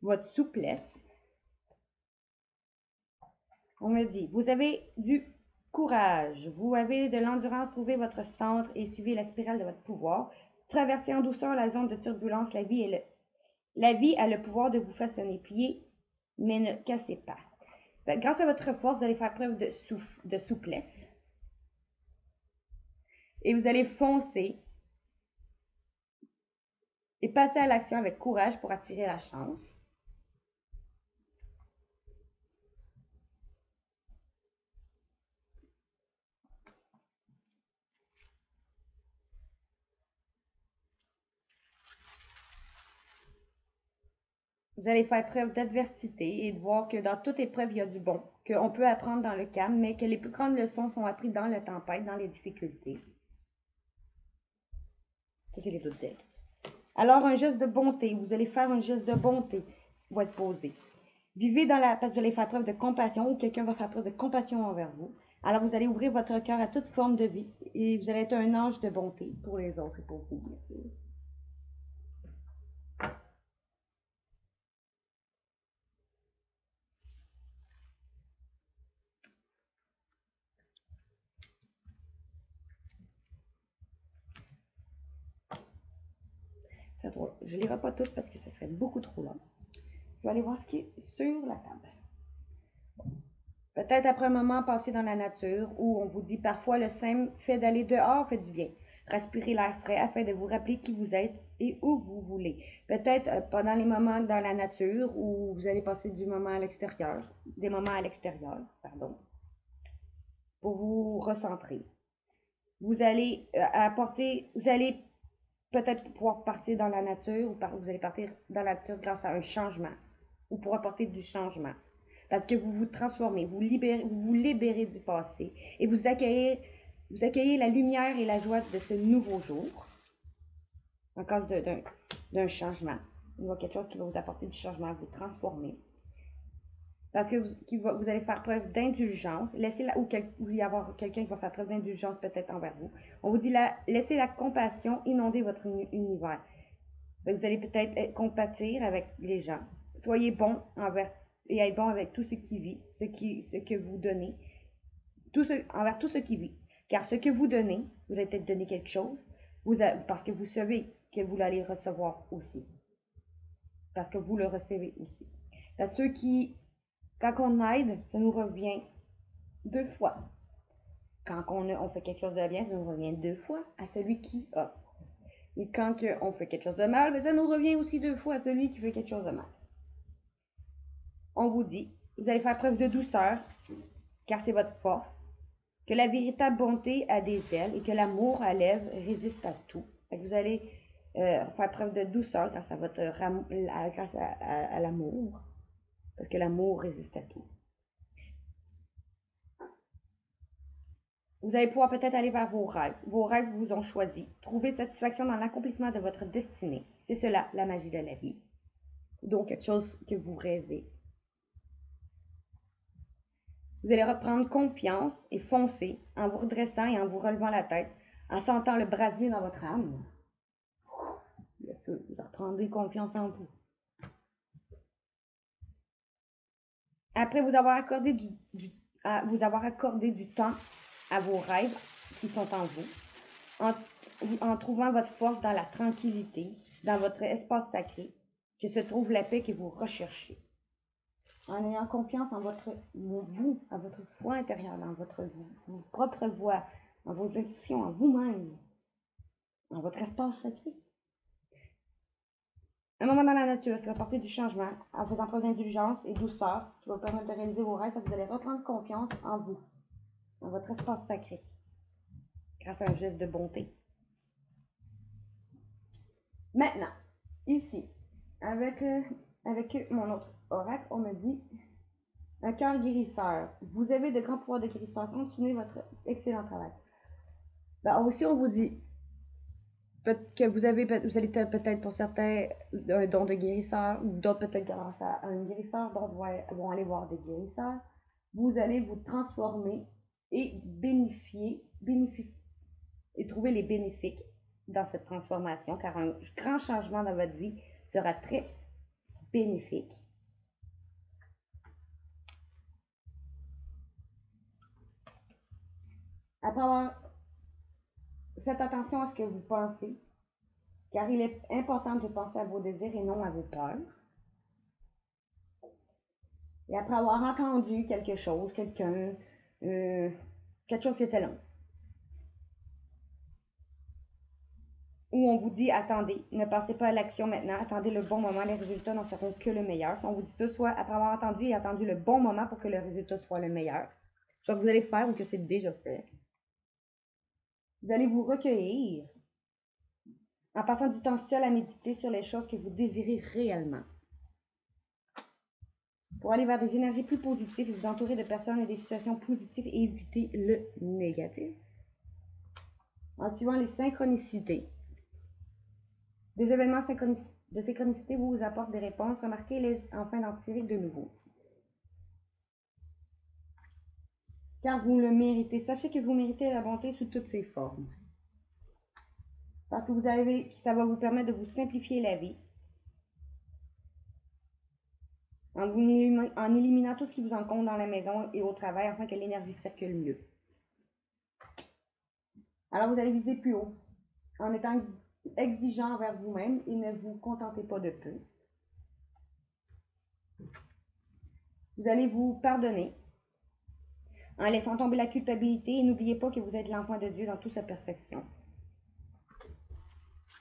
Speaker 1: votre souplesse, on me dit, vous avez du courage, vous avez de l'endurance, trouvez votre centre et suivez la spirale de votre pouvoir. Traversez en douceur la zone de turbulence, la vie a le pouvoir de vous façonner, plier, mais ne cassez pas. Grâce à votre force, vous allez faire preuve de souplesse et vous allez foncer et passer à l'action avec courage pour attirer la chance. Vous allez faire preuve d'adversité et de voir que dans toute épreuve, il y a du bon, qu'on peut apprendre dans le calme, mais que les plus grandes leçons sont apprises dans la tempête, dans les difficultés. Ça, c'est les autres decks. Alors, un geste de bonté, vous allez faire un geste de bonté, va être posé. Vivez parce que vous allez faire preuve de compassion, ou quelqu'un va faire preuve de compassion envers vous. Alors, vous allez ouvrir votre cœur à toute forme de vie, et vous allez être un ange de bonté pour les autres et pour vous, bien sûr. Je ne lirai pas toutes parce que ça serait beaucoup trop long. Je vais aller voir ce qui est sur la table. Peut-être après un moment passé dans la nature où on vous dit parfois le simple fait d'aller dehors fait du bien. Respirez l'air frais afin de vous rappeler qui vous êtes et où vous voulez. Peut-être pendant les moments dans la nature où vous allez passer des moments à l'extérieur, pardon, pour vous recentrer. Vous allez vous allez peut-être pouvoir partir dans la nature ou vous allez partir dans la nature grâce à un changement ou pour apporter du changement. Parce que vous vous transformez, vous vous libérez du passé et vous accueillez la lumière et la joie de ce nouveau jour en cas d'un changement. Il y a quelque chose qui va vous apporter du changement, vous transformer. Parce que vous allez faire preuve d'indulgence. Laissez ou il y avoir quelqu'un qui va faire preuve d'indulgence peut-être envers vous. On vous dit laissez la compassion inonder votre univers. Donc, vous allez peut-être compatir avec les gens. Soyez bon avec tout ce qui vit, ce que vous donnez, envers tout ce qui vit. Car ce que vous donnez, vous allez peut-être donner quelque chose, parce que vous savez que vous l'allez recevoir aussi. Parce que vous le recevez aussi. Parce que quand on aide, ça nous revient 2 fois. Quand on fait quelque chose de bien, ça nous revient 2 fois à celui qui offre. Et quand on fait quelque chose de mal, ça nous revient aussi 2 fois à celui qui fait quelque chose de mal. On vous dit, vous allez faire preuve de douceur, car c'est votre force, que la véritable bonté a des ailes et que l'amour à lèvres résiste à tout. Vous allez faire preuve de douceur grâce à l'amour, parce que l'amour résiste à tout. Vous allez pouvoir peut-être aller vers vos rêves. Vos rêves vous ont choisi. Trouver satisfaction dans l'accomplissement de votre destinée. C'est cela, la magie de la vie. Donc, quelque chose que vous rêvez. Vous allez reprendre confiance et foncer en vous redressant et en vous relevant la tête, en sentant le brasier dans votre âme. Le feu, vous reprendrez confiance en vous. Après vous avoir accordé du temps à vos rêves qui sont en vous, en trouvant votre force dans la tranquillité, dans votre espace sacré, que se trouve la paix que vous recherchez. En ayant confiance en à votre foi intérieure, dans votre propre voix, en vos intuitions, en vous-même, en votre espace sacré. Un moment dans la nature qui va porter du changement, en faisant preuve d'indulgence et douceur, qui va vous permettre de réaliser vos rêves, vous allez reprendre confiance en vous, dans votre espace sacré, grâce à un geste de bonté. Maintenant, ici, avec mon autre oracle, on me dit un cœur guérisseur. Vous avez de grands pouvoirs de guérisseur. Continuez votre excellent travail. Aussi, on vous dit que vous allez peut-être pour certains un don de guérisseur, ou d'autres peut-être grâce à un guérisseur, d'autres vont aller voir des guérisseurs. Vous allez vous transformer et et trouver les bénéfices dans cette transformation, car un grand changement dans votre vie sera très bénéfique. Après avoir fait attention à ce que vous pensez, car il est important de penser à vos désirs et non à vos peurs. Et après avoir entendu quelque chose, quelque chose qui était long, où on vous dit attendez, ne passez pas à l'action maintenant, attendez le bon moment, les résultats n'en seront que le meilleur. Si on vous dit ça, soit après avoir entendu et attendu le bon moment pour que le résultat soit le meilleur, soit que vous allez faire ou que c'est déjà fait. Vous allez vous recueillir en passant du temps seul à méditer sur les choses que vous désirez réellement. Pour aller vers des énergies plus positives et vous entourer de personnes et des situations positives et éviter le négatif. En suivant les synchronicités. Des événements de synchronicité vous apportent des réponses. Remarquez-les afin d'en tirer de nouveau. Car vous le méritez. Sachez que vous méritez la bonté sous toutes ses formes. Parce que ça va vous permettre de vous simplifier la vie. En éliminant tout ce qui vous encombre dans la maison et au travail afin que l'énergie circule mieux. Alors vous allez viser plus haut en étant exigeant envers vous-même et ne vous contentez pas de peu. Vous allez vous pardonner en laissant tomber la culpabilité et n'oubliez pas que vous êtes l'enfant de Dieu dans toute sa perfection.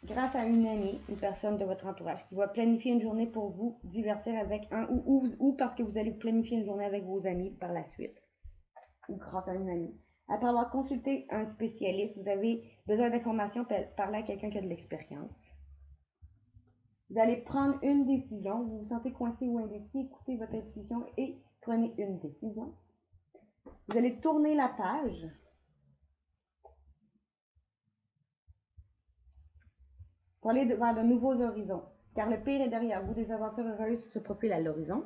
Speaker 1: Grâce à une amie, une personne de votre entourage qui va planifier une journée pour vous divertir avec un ou parce que vous allez planifier une journée avec vos amis par la suite ou grâce à une amie. Après avoir consulté un spécialiste, vous avez besoin d'informations pour parler à quelqu'un qui a de l'expérience. Vous allez prendre une décision. Vous vous sentez coincé ou indécis, écoutez votre intuition et prenez une décision. Vous allez tourner la page. Pour aller vers de nouveaux horizons. Car le pire est derrière vous, des aventures heureuses se profilent à l'horizon.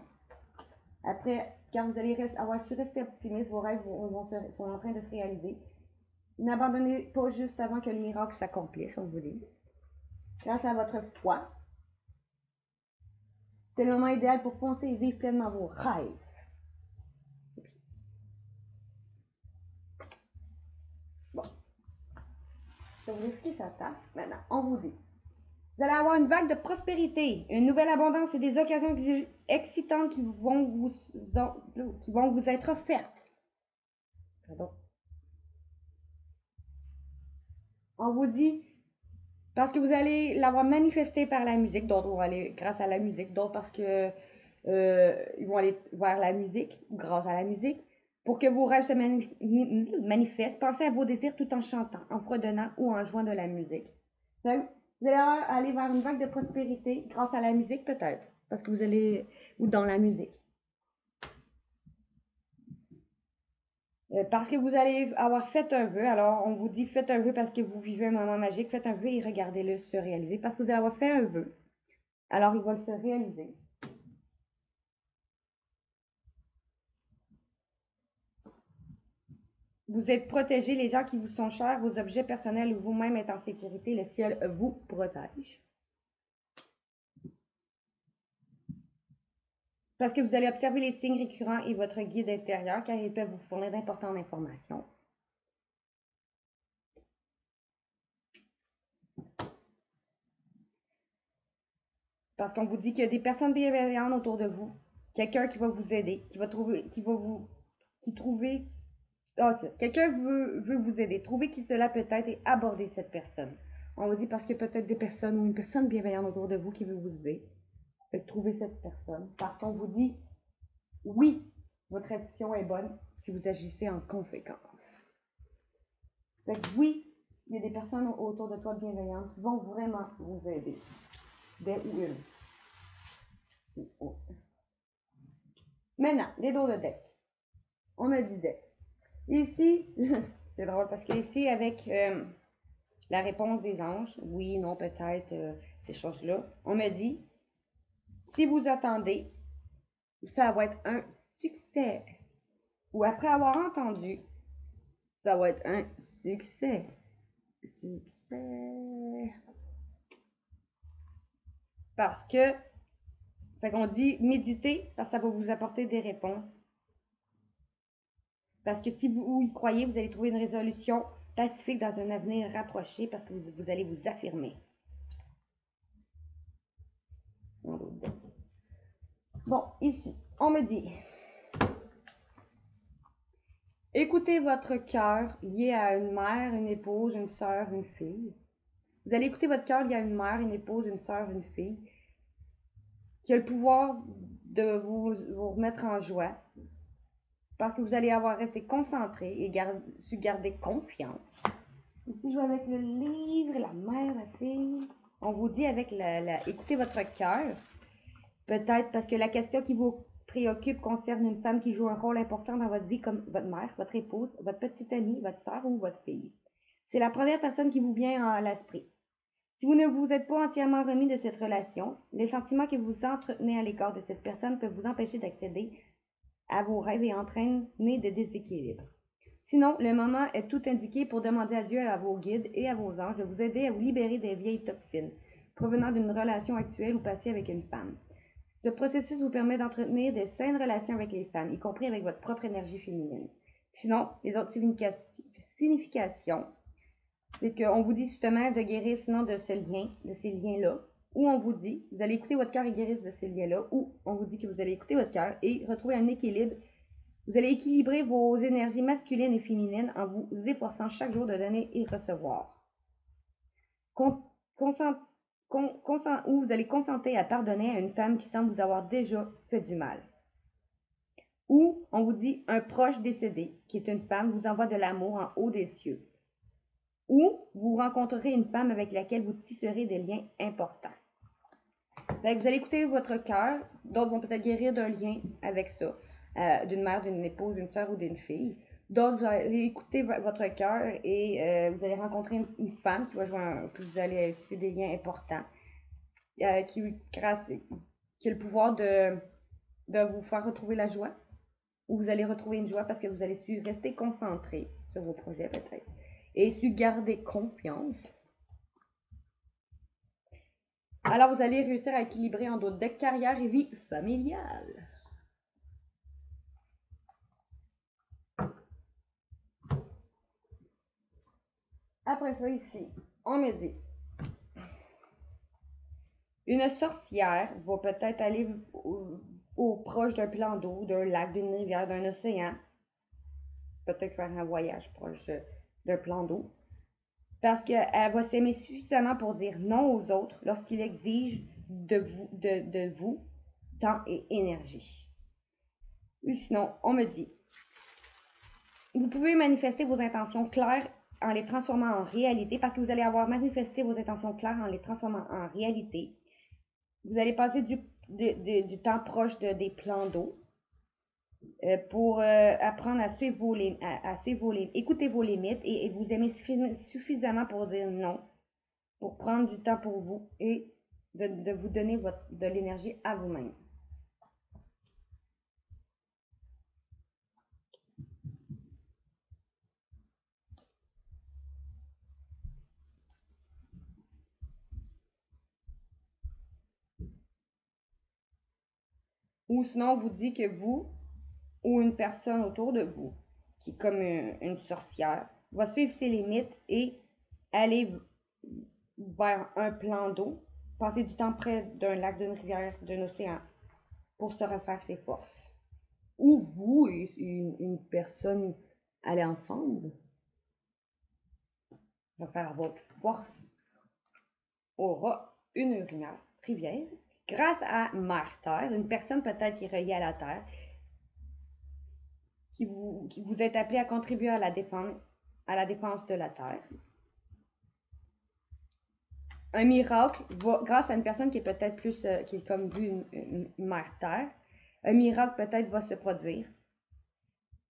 Speaker 1: Après, car vous allez avoir su rester optimiste, vos rêves sont en train de se réaliser. N'abandonnez pas juste avant que le miracle s'accomplisse, on vous dit. Grâce à votre foi, c'est le moment idéal pour foncer et vivre pleinement vos rêves. Bon. Je vais vous expliquer ça. Maintenant, on vous dit. Vous allez avoir une vague de prospérité, une nouvelle abondance et des occasions excitantes qui vont vous être offertes. Pardon. On vous dit, parce que vous allez l'avoir manifesté par la musique, d'autres vont aller grâce à la musique, d'autres parce que ils vont aller vers la musique, grâce à la musique, pour que vos rêves se manifestent. Pensez à vos désirs tout en chantant, en fredonnant ou en jouant de la musique. Donc, vous allez aller vers une vague de prospérité grâce à la musique peut-être, parce que vous allez, ou dans la musique. Parce que vous allez avoir fait un vœu, alors on vous dit faites un vœu parce que vous vivez un moment magique, faites un vœu et regardez-le se réaliser, parce que vous allez avoir fait un vœu, alors il va se réaliser. Vous êtes protégés, les gens qui vous sont chers, vos objets personnels ou vous-même êtes en sécurité, le ciel vous protège. Parce que vous allez observer les signes récurrents et votre guide intérieur, car ils peuvent vous fournir d'importantes informations. Parce qu'on vous dit qu'il y a des personnes bienveillantes autour de vous, quelqu'un qui va vous aider, quelqu'un veut vous aider. Trouvez qui cela peut être et abordez cette personne. On vous dit parce qu'il y a peut-être des personnes ou une personne bienveillante autour de vous qui veut vous aider. Fait que trouvez cette personne. Parce qu'on vous dit, oui, votre intuition est bonne si vous agissez en conséquence. Fait que oui, il y a des personnes autour de toi bienveillantes qui vont vraiment vous aider. Des ou une. Maintenant, les dos de deck. On me disait, ici, c'est drôle parce que ici, avec la réponse des anges, oui, non, peut-être, ces choses-là, on me dit, si vous attendez, ça va être un succès. Ou après avoir entendu, ça va être un succès. Succès. Parce que, fait qu'on dit méditer, parce que ça va vous apporter des réponses. Parce que si vous y croyez, vous allez trouver une résolution pacifique dans un avenir rapproché parce que vous allez vous affirmer. Bon, ici, on me dit, écoutez votre cœur lié à une mère, une épouse, une sœur, une fille. Vous allez écouter votre cœur lié à une mère, une épouse, une sœur, une fille, qui a le pouvoir de vous remettre en joie, parce que vous allez avoir resté concentré et su garder confiance. Ici, je vais avec le livre, la mère, la fille. On vous dit avec écoutez votre cœur. Peut-être parce que la question qui vous préoccupe concerne une femme qui joue un rôle important dans votre vie comme votre mère, votre épouse, votre petite amie, votre soeur ou votre fille. C'est la première personne qui vous vient à l'esprit. Si vous ne vous êtes pas entièrement remis de cette relation, les sentiments que vous entretenez à l'égard de cette personne peuvent vous empêcher d'accéder à vos rêves et entraîner des déséquilibres. Sinon, le moment est tout indiqué pour demander à Dieu, à vos guides et à vos anges de vous aider à vous libérer des vieilles toxines provenant d'une relation actuelle ou passée avec une femme. Ce processus vous permet d'entretenir de saines relations avec les femmes, y compris avec votre propre énergie féminine. Sinon, les autres significations, c'est qu'on vous dit justement de guérir sinon de ces liens-là, ou on vous dit, vous allez écouter votre cœur et guérir de ces liens-là, ou on vous dit que vous allez écouter votre cœur et retrouver un équilibre Vous allez équilibrer vos énergies masculines et féminines en vous efforçant chaque jour de donner et recevoir. Ou vous allez consenter à pardonner à une femme qui semble vous avoir déjà fait du mal. Ou on vous dit un proche décédé, qui est une femme, vous envoie de l'amour en haut des cieux. Ou vous rencontrerez une femme avec laquelle vous tisserez des liens importants. Vous allez écouter votre cœur, d'autres vont peut-être guérir d'un lien avec ça, d'une mère, d'une épouse, d'une soeur ou d'une fille. D'autres, vous allez écouter votre cœur et vous allez rencontrer une femme qui va jouer puis vous allez tisser des liens importants, qui a le pouvoir de vous faire retrouver la joie, ou vous allez retrouver une joie parce que vous allez su rester concentré sur vos projets peut-être, et su garder confiance. Alors, vous allez réussir à équilibrer en d'autres de carrière et vie familiale. Après ça, ici, on me dit une sorcière va peut-être aller au proche d'un plan d'eau, d'un lac, d'une rivière, d'un océan. Peut-être faire un voyage proche d'un plan d'eau. Parce qu'elle va s'aimer suffisamment pour dire non aux autres lorsqu'ils exigent de vous temps et énergie. Ou sinon, on me dit, vous pouvez manifester vos intentions claires en les transformant en réalité, parce que vous allez avoir manifesté vos intentions claires en les transformant en réalité. Vous allez passer du temps proche des plans d'eau pour apprendre à suivre vos limites, écouter vos limites et vous aimer suffisamment pour dire non, pour prendre du temps pour vous et de vous donner de l'énergie à vous-même. Ou sinon, on vous dit que vous ou une personne autour de vous, qui est comme une sorcière, va suivre ses limites et aller vers un plan d'eau, passer du temps près d'un lac, d'une rivière, d'un océan, pour se refaire ses forces. Ou vous et une personne aller ensemble, refaire votre force, aura une rivière, grâce à Mère Terre, une personne peut-être qui est reliée à la Terre, qui vous est appelé à contribuer à la défense de la Terre. Un miracle grâce à une personne qui est peut-être plus, qui est comme vu une Mère Terre, un miracle peut-être va se produire.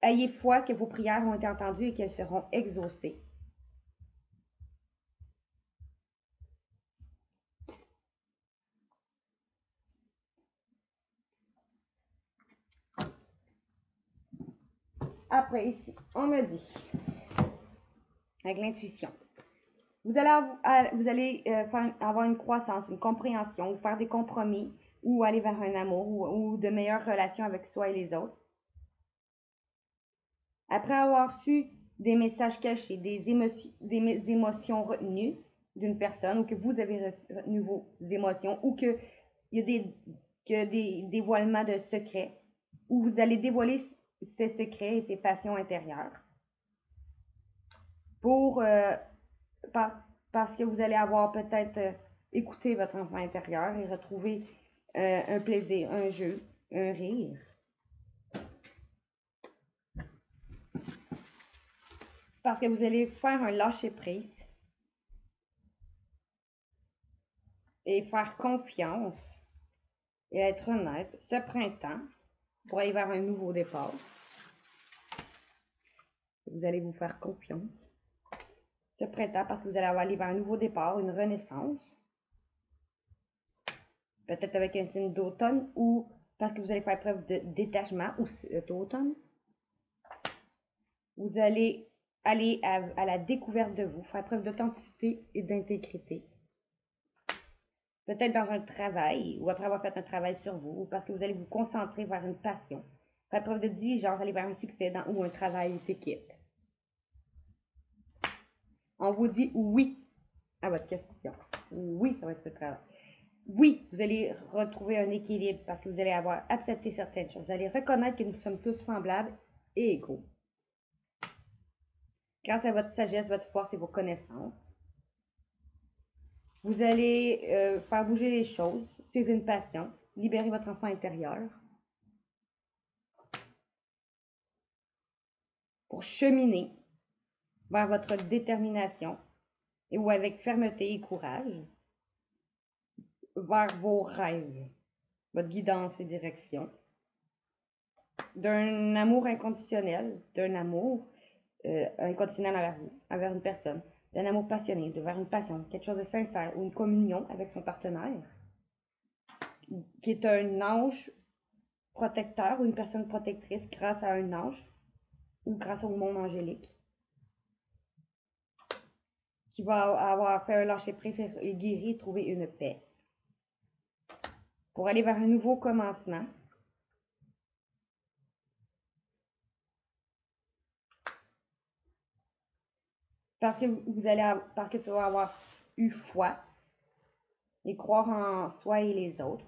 Speaker 1: Ayez foi que vos prières ont été entendues et qu'elles seront exaucées. Après, ici, on me dit, avec l'intuition, vous allez avoir une croissance, une compréhension, ou faire des compromis, ou aller vers un amour, ou de meilleures relations avec soi et les autres. Après avoir su des messages cachés, des émotions retenues d'une personne, ou que vous avez retenu vos émotions, ou qu'il y a des dévoilements de secrets, où vous allez dévoiler ces secrets et ces passions intérieures parce que vous allez avoir peut-être écouté votre enfant intérieur et retrouver un plaisir, un jeu, un rire. Parce que vous allez faire un lâcher-prise et faire confiance et être honnête ce printemps pour aller vers un nouveau départ. Vous allez vous faire confiance ce printemps parce que vous allez aller vers un nouveau départ, une renaissance. Peut-être avec un signe d'automne ou parce que vous allez faire preuve de détachement ou d'automne. Vous allez aller à la découverte de vous, faire preuve d'authenticité et d'intégrité. Peut-être dans un travail ou après avoir fait un travail sur vous, ou parce que vous allez vous concentrer vers une passion. Faire preuve de diligence, aller vers un succès ou un travail d'équipe. On vous dit oui à votre question. Oui, ça va être ce travail. Oui, vous allez retrouver un équilibre parce que vous allez avoir accepté certaines choses. Vous allez reconnaître que nous sommes tous semblables et égaux. Grâce à votre sagesse, votre force et vos connaissances, vous allez faire bouger les choses, suivre une passion, libérer votre enfant intérieur pour cheminer vers votre détermination et ou avec fermeté et courage vers vos rêves, votre guidance et direction, d'un amour inconditionnel, d'un amour inconditionnel envers vous, envers une personne, d'un amour passionné, vers une passion, quelque chose de sincère ou une communion avec son partenaire, qui est un ange protecteur ou une personne protectrice grâce à un ange ou grâce au monde angélique, qui va avoir fait un lâcher-prise et guéri, trouver une paix, pour aller vers un nouveau commencement. Parce que tu vas avoir eu foi et croire en soi et les autres.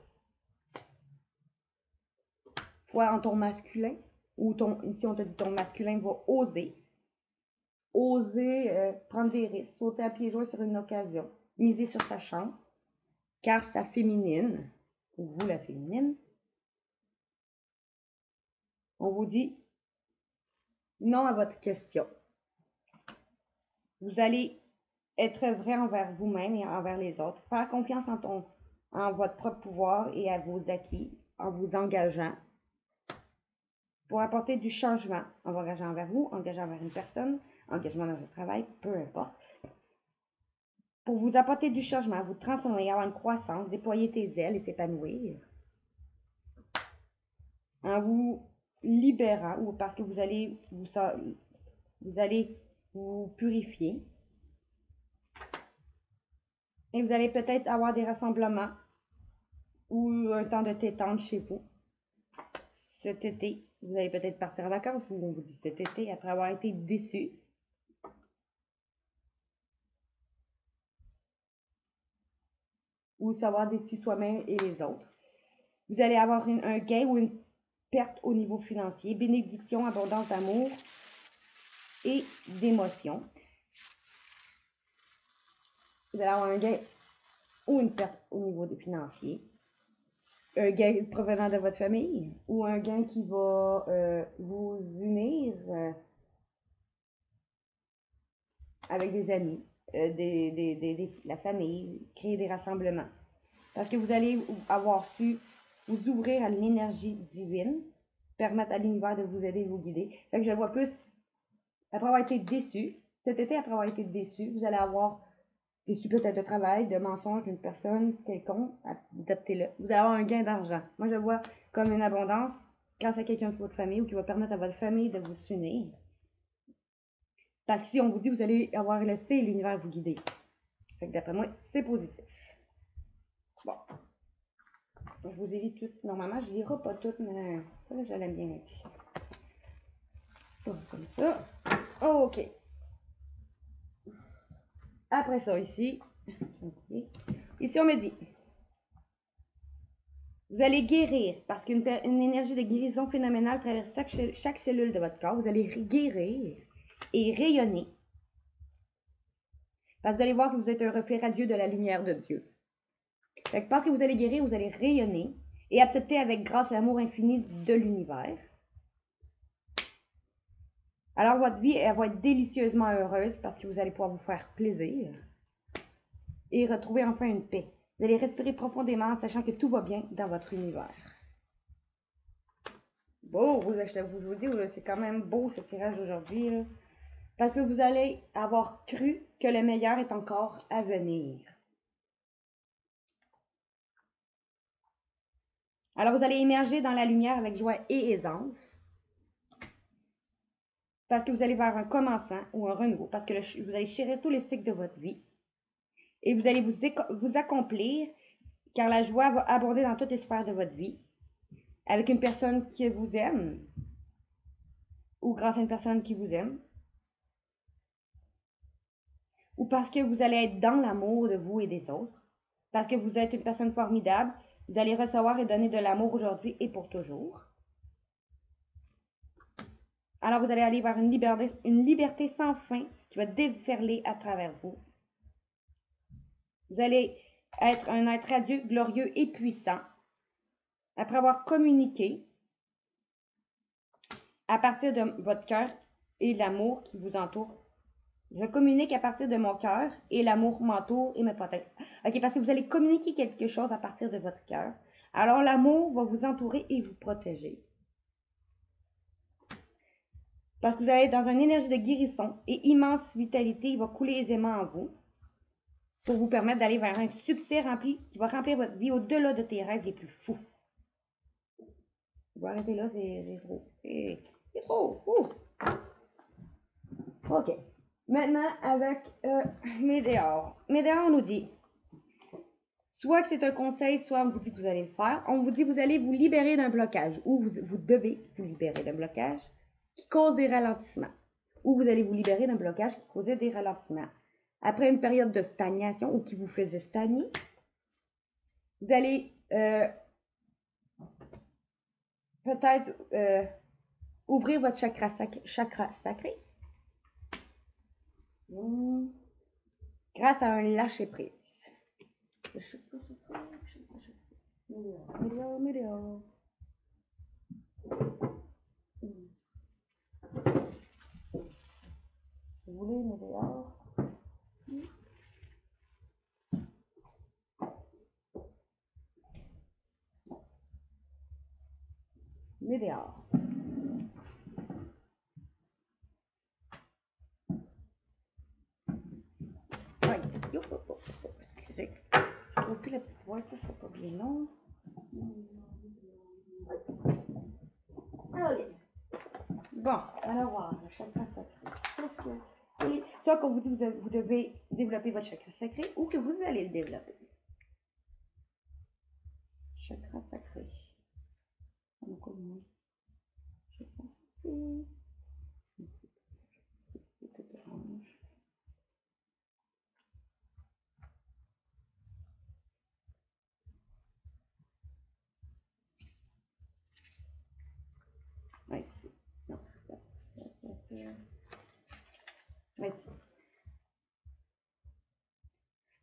Speaker 1: Foi en ton masculin, ou ici on te dit ton masculin va oser prendre des risques, sauter à pieds joints sur une occasion, miser sur sa chance, car sa féminine, ou vous la féminine, on vous dit non à votre question. Vous allez être vrai envers vous-même et envers les autres, faire confiance en votre propre pouvoir et à vos acquis, en vous engageant pour apporter du changement, en vous engageant envers vous, engageant envers une personne, engagement dans votre travail, peu importe. Pour vous apporter du changement, vous transformer, avoir une croissance, déployer tes ailes et s'épanouir. En vous libérant, ou parce que vous allez vous purifier. Et vous allez peut-être avoir des rassemblements ou un temps de détente chez vous. Cet été, vous allez peut-être partir en vacances, ou on vous dit cet été, après avoir été déçu. Ou savoir déçu soi-même et les autres. Vous allez avoir un gain ou une perte au niveau financier, bénédiction, abondance d'amour et d'émotion. Vous allez avoir un gain ou une perte au niveau des financiers. Un gain provenant de votre famille ou un gain qui va vous unir avec des amis, la famille, créer des rassemblements. Parce que vous allez avoir su vous ouvrir à l'énergie divine, permettre à l'univers de vous aider et vous guider. Fait que je vois plus, après avoir été déçu, cet été, après avoir été déçu, vous allez avoir déçu peut-être de travail, de mensonges d'une personne quelconque, adaptez-le. Vous allez avoir un gain d'argent. Moi, je vois comme une abondance grâce à quelqu'un de votre famille ou qui va permettre à votre famille de vous s'unir. Parce que si on vous dit, vous allez avoir laissé l'univers vous guider. Fait que d'après moi, c'est positif. Bon. Je vous ai lu toutes. Normalement, je ne lirai pas toutes, mais ça, je l'aime bien. Ça, comme ça. OK. Après ça, ici, on me dit, vous allez guérir, parce qu'une énergie de guérison phénoménale traverse chaque cellule de votre corps. Vous allez guérir et rayonner. Parce que vous allez voir que vous êtes un reflet radieux de la lumière de Dieu. Fait que parce que vous allez guérir, vous allez rayonner et accepter avec grâce et amour infini de l'univers. Alors votre vie, elle va être délicieusement heureuse parce que vous allez pouvoir vous faire plaisir et retrouver enfin une paix. Vous allez respirer profondément en sachant que tout va bien dans votre univers. Beau, je vous dis, c'est quand même beau ce tirage d'aujourd'hui. Parce que vous allez avoir cru que le meilleur est encore à venir. Alors vous allez émerger dans la lumière avec joie et aisance. Parce que vous allez vers un commencement ou un renouveau. Parce que vous allez chérir tous les cycles de votre vie. Et vous allez vous accomplir car la joie va abonder dans toutes les sphères de votre vie. Avec une personne qui vous aime ou grâce à une personne qui vous aime. Ou parce que vous allez être dans l'amour de vous et des autres. Parce que vous êtes une personne formidable. Vous allez recevoir et donner de l'amour aujourd'hui et pour toujours. Alors, vous allez aller vers une liberté sans fin qui va déferler à travers vous. Vous allez être un être radieux, glorieux et puissant. Après avoir communiqué à partir de votre cœur et l'amour qui vous entoure. Je communique à partir de mon cœur et l'amour m'entoure et me protège. OK, parce que vous allez communiquer quelque chose à partir de votre cœur. Alors, l'amour va vous entourer et vous protéger. Parce que vous allez être dans une énergie de guérison et immense vitalité. Il va couler aisément en vous pour vous permettre d'aller vers un succès rempli qui va remplir votre vie au-delà de tes rêves les plus fous. Je vais arrêter là, c'est trop. C'est trop. OK. Maintenant, avec Médéor. Médéor nous dit, soit que c'est un conseil, soit on vous dit que vous allez le faire. On vous dit que vous allez vous libérer d'un blocage, ou vous devez vous libérer d'un blocage qui cause des ralentissements, ou vous allez vous libérer d'un blocage qui causait des ralentissements. Après une période de stagnation ou qui vous faisait stagner, vous allez peut-être ouvrir votre chakra sacré grâce à un lâcher-prise. Médéor. Vous voulez Médéor? Médéor. Excusez. Je ne vois plus la petite boîte, ça sera pas bien long. Allez. Bon, allons voir, le chakra sacré. Soit qu'on vous dit que vous devez développer votre chakra sacré ou que vous allez le développer. Chakra sacré. Chakra sacré.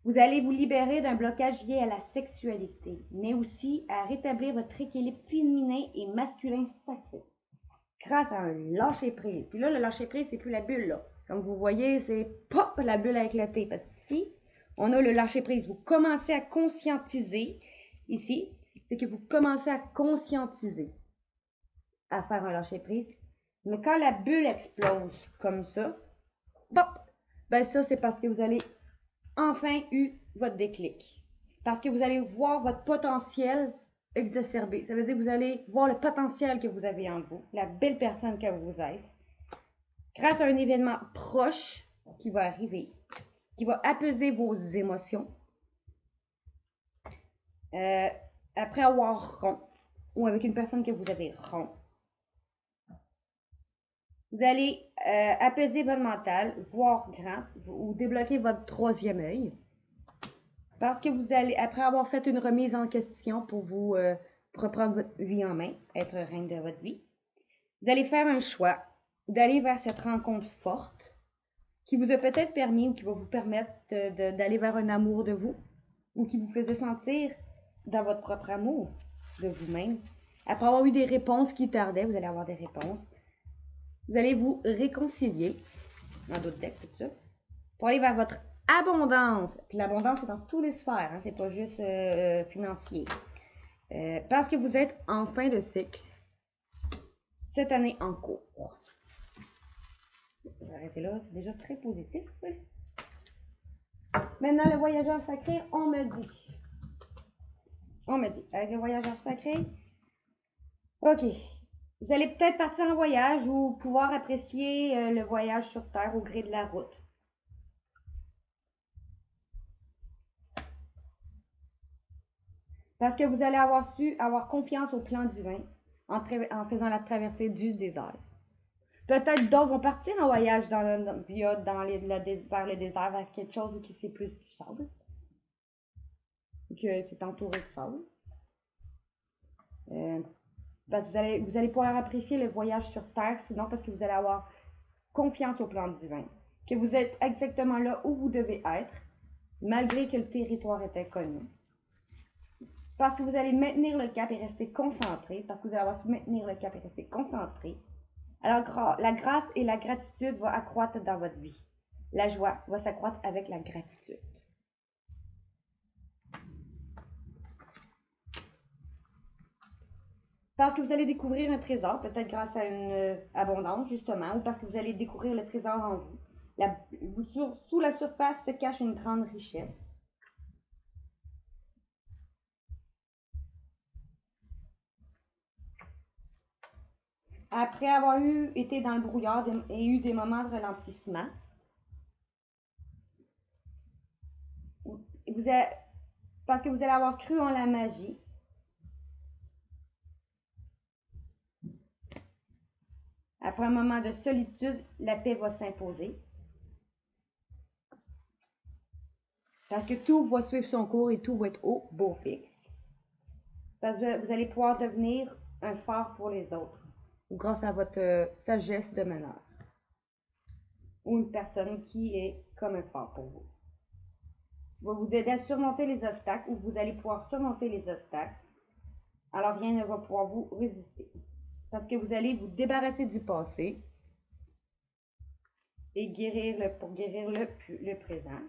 Speaker 1: Vous allez vous libérer d'un blocage lié à la sexualité, mais aussi à rétablir votre équilibre féminin et masculin sacré grâce à un lâcher-prise. Puis là, le lâcher-prise, c'est plus la bulle, là. Comme vous voyez, c'est pop, la bulle a éclaté. Parce que ici, on a le lâcher-prise. Vous commencez à conscientiser, ici, c'est que vous commencez à conscientiser à faire un lâcher-prise. Mais quand la bulle explose comme ça, pop, ben ça, c'est parce que vous allez enfin eu votre déclic. Parce que vous allez voir votre potentiel exacerbé. Ça veut dire que vous allez voir le potentiel que vous avez en vous, la belle personne que vous êtes, grâce à un événement proche qui va arriver, qui va apaiser vos émotions. Après avoir rond, ou avec une personne que vous avez rond, vous allez apaiser votre mental, voir grand, ou débloquer votre troisième œil. Parce que vous allez, après avoir fait une remise en question pour vous reprendre votre vie en main, être reine de votre vie, vous allez faire un choix d'aller vers cette rencontre forte qui vous a peut-être permis ou qui va vous permettre d'aller vers un amour de vous ou qui vous faisait sentir dans votre propre amour de vous-même. Après avoir eu des réponses qui tardaient, vous allez avoir des réponses. Vous allez vous réconcilier dans d'autres decks, tout ça, pour aller vers votre abondance. Puis l'abondance, c'est dans tous les sphères, hein, c'est pas juste financier. Parce que vous êtes en fin de cycle cette année en cours. Je vais arrêter là, c'est déjà très positif. Maintenant, le voyageur sacré, on me dit, avec le voyageur sacré, ok, vous allez peut-être partir en voyage ou pouvoir apprécier le voyage sur Terre au gré de la route. Parce que vous allez avoir confiance au plan divin en faisant la traversée du désert. Peut-être d'autres vont partir en voyage vers le désert, vers quelque chose qui c'est plus du sable. Que c'est entouré de sable. Parce que vous allez pouvoir apprécier le voyage sur Terre, sinon parce que vous allez avoir confiance au plan divin. Que vous êtes exactement là où vous devez être, malgré que le territoire est inconnu. Parce que vous allez maintenir le cap et rester concentré, parce que vous allez avoir maintenir le cap et rester concentré. Alors, la grâce et la gratitude vont accroître dans votre vie. La joie va s'accroître avec la gratitude. Parce que vous allez découvrir un trésor, peut-être grâce à une abondance, justement, ou parce que vous allez découvrir le trésor en vous. Sous la surface se cache une grande richesse. Après avoir été dans le brouillard et eu des moments de ralentissement, parce que vous allez avoir cru en la magie, après un moment de solitude, la paix va s'imposer. Parce que tout va suivre son cours et tout va être au beau fixe. Parce que vous allez pouvoir devenir un phare pour les autres, grâce à votre sagesse de meneur. Ou une personne qui est comme un phare pour vous. Va vous aider à surmonter les obstacles, ou vous allez pouvoir surmonter les obstacles. Alors rien ne va pouvoir vous résister. Parce que vous allez vous débarrasser du passé et pour guérir le présent.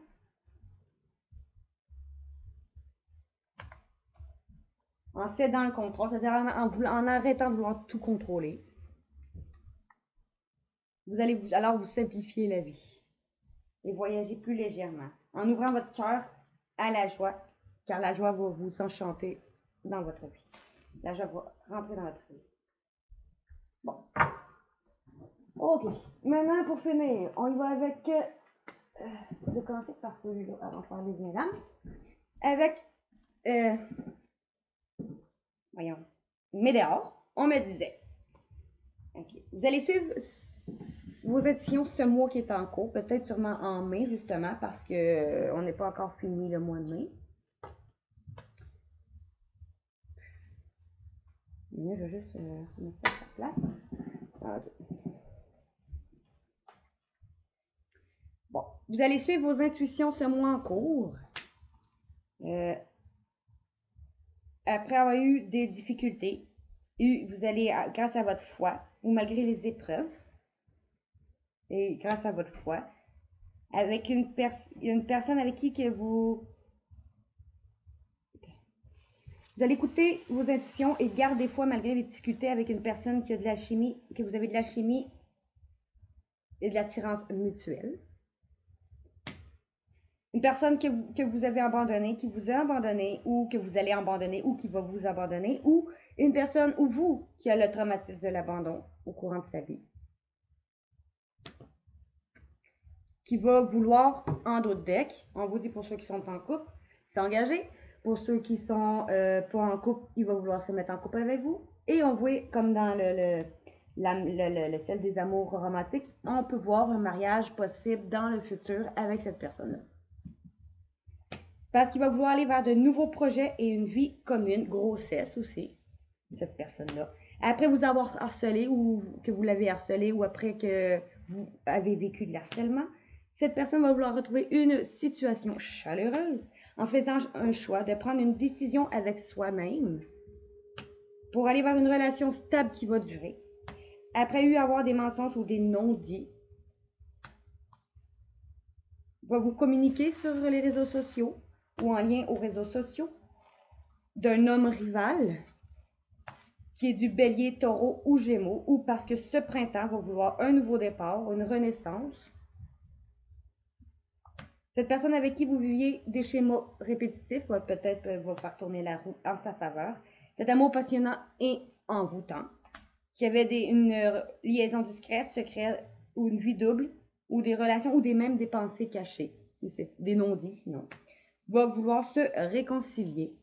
Speaker 1: En cédant le contrôle, c'est-à-dire en arrêtant de vouloir tout contrôler. Vous allez alors vous simplifier la vie et voyager plus légèrement en ouvrant votre cœur à la joie, car la joie va vous enchanter dans votre vie. La joie va rentrer dans votre vie. Bon. Ok. Maintenant, pour finir, on y va avec... je vais commencer par celui-là avant de faire les mesdames. Avec... voyons. Médéor, on me disait. Okay. Vous allez suivre vos éditions ce mois qui est en cours, peut-être sûrement en mai, justement, parce qu'on n'est pas encore fini le mois de mai. Mais je vais juste mettre ça à sa place. Okay. Bon, vous allez suivre vos intuitions ce mois en cours. Après avoir eu des difficultés, vous allez, grâce à votre foi, ou malgré les épreuves, et grâce à votre foi, avec une personne avec qui que vous allez écouter vos intuitions et garder foi malgré les difficultés avec une personne qui a de la chimie, que vous avez de la chimie et de l'attirance mutuelle. Une personne que vous avez abandonnée, qui vous a abandonné, ou que vous allez abandonner, ou qui va vous abandonner, ou une personne ou vous qui a le traumatisme de l'abandon au courant de sa vie. Qui va vouloir, en d'autres decks, on vous dit pour ceux qui sont en couple, s'engager. Pour ceux qui sont pas en couple, il va vouloir se mettre en couple avec vous. Et on voit, comme dans le ciel des amours romantiques, on peut voir un mariage possible dans le futur avec cette personne-là. Parce qu'il va vouloir aller vers de nouveaux projets et une vie commune, grossesse aussi, cette personne-là. Après vous avoir harcelé ou que vous l'avez harcelé ou après que vous avez vécu de l'harcèlement, cette personne va vouloir retrouver une situation chaleureuse en faisant un choix de prendre une décision avec soi-même pour aller vers une relation stable qui va durer. Après avoir des mensonges ou des non-dits, va vous communiquer sur les réseaux sociaux ou en lien aux réseaux sociaux d'un homme rival qui est du bélier, taureau ou gémeaux, ou parce que ce printemps va vouloir un nouveau départ, une renaissance. Cette personne avec qui vous viviez des schémas répétitifs va peut-être vous faire tourner la roue en sa faveur. Cet amour passionnant et envoûtant, qui avait une liaison discrète, secrète ou une vie double, ou des relations, ou même des pensées cachées, des non-dits sinon, va vouloir se réconcilier.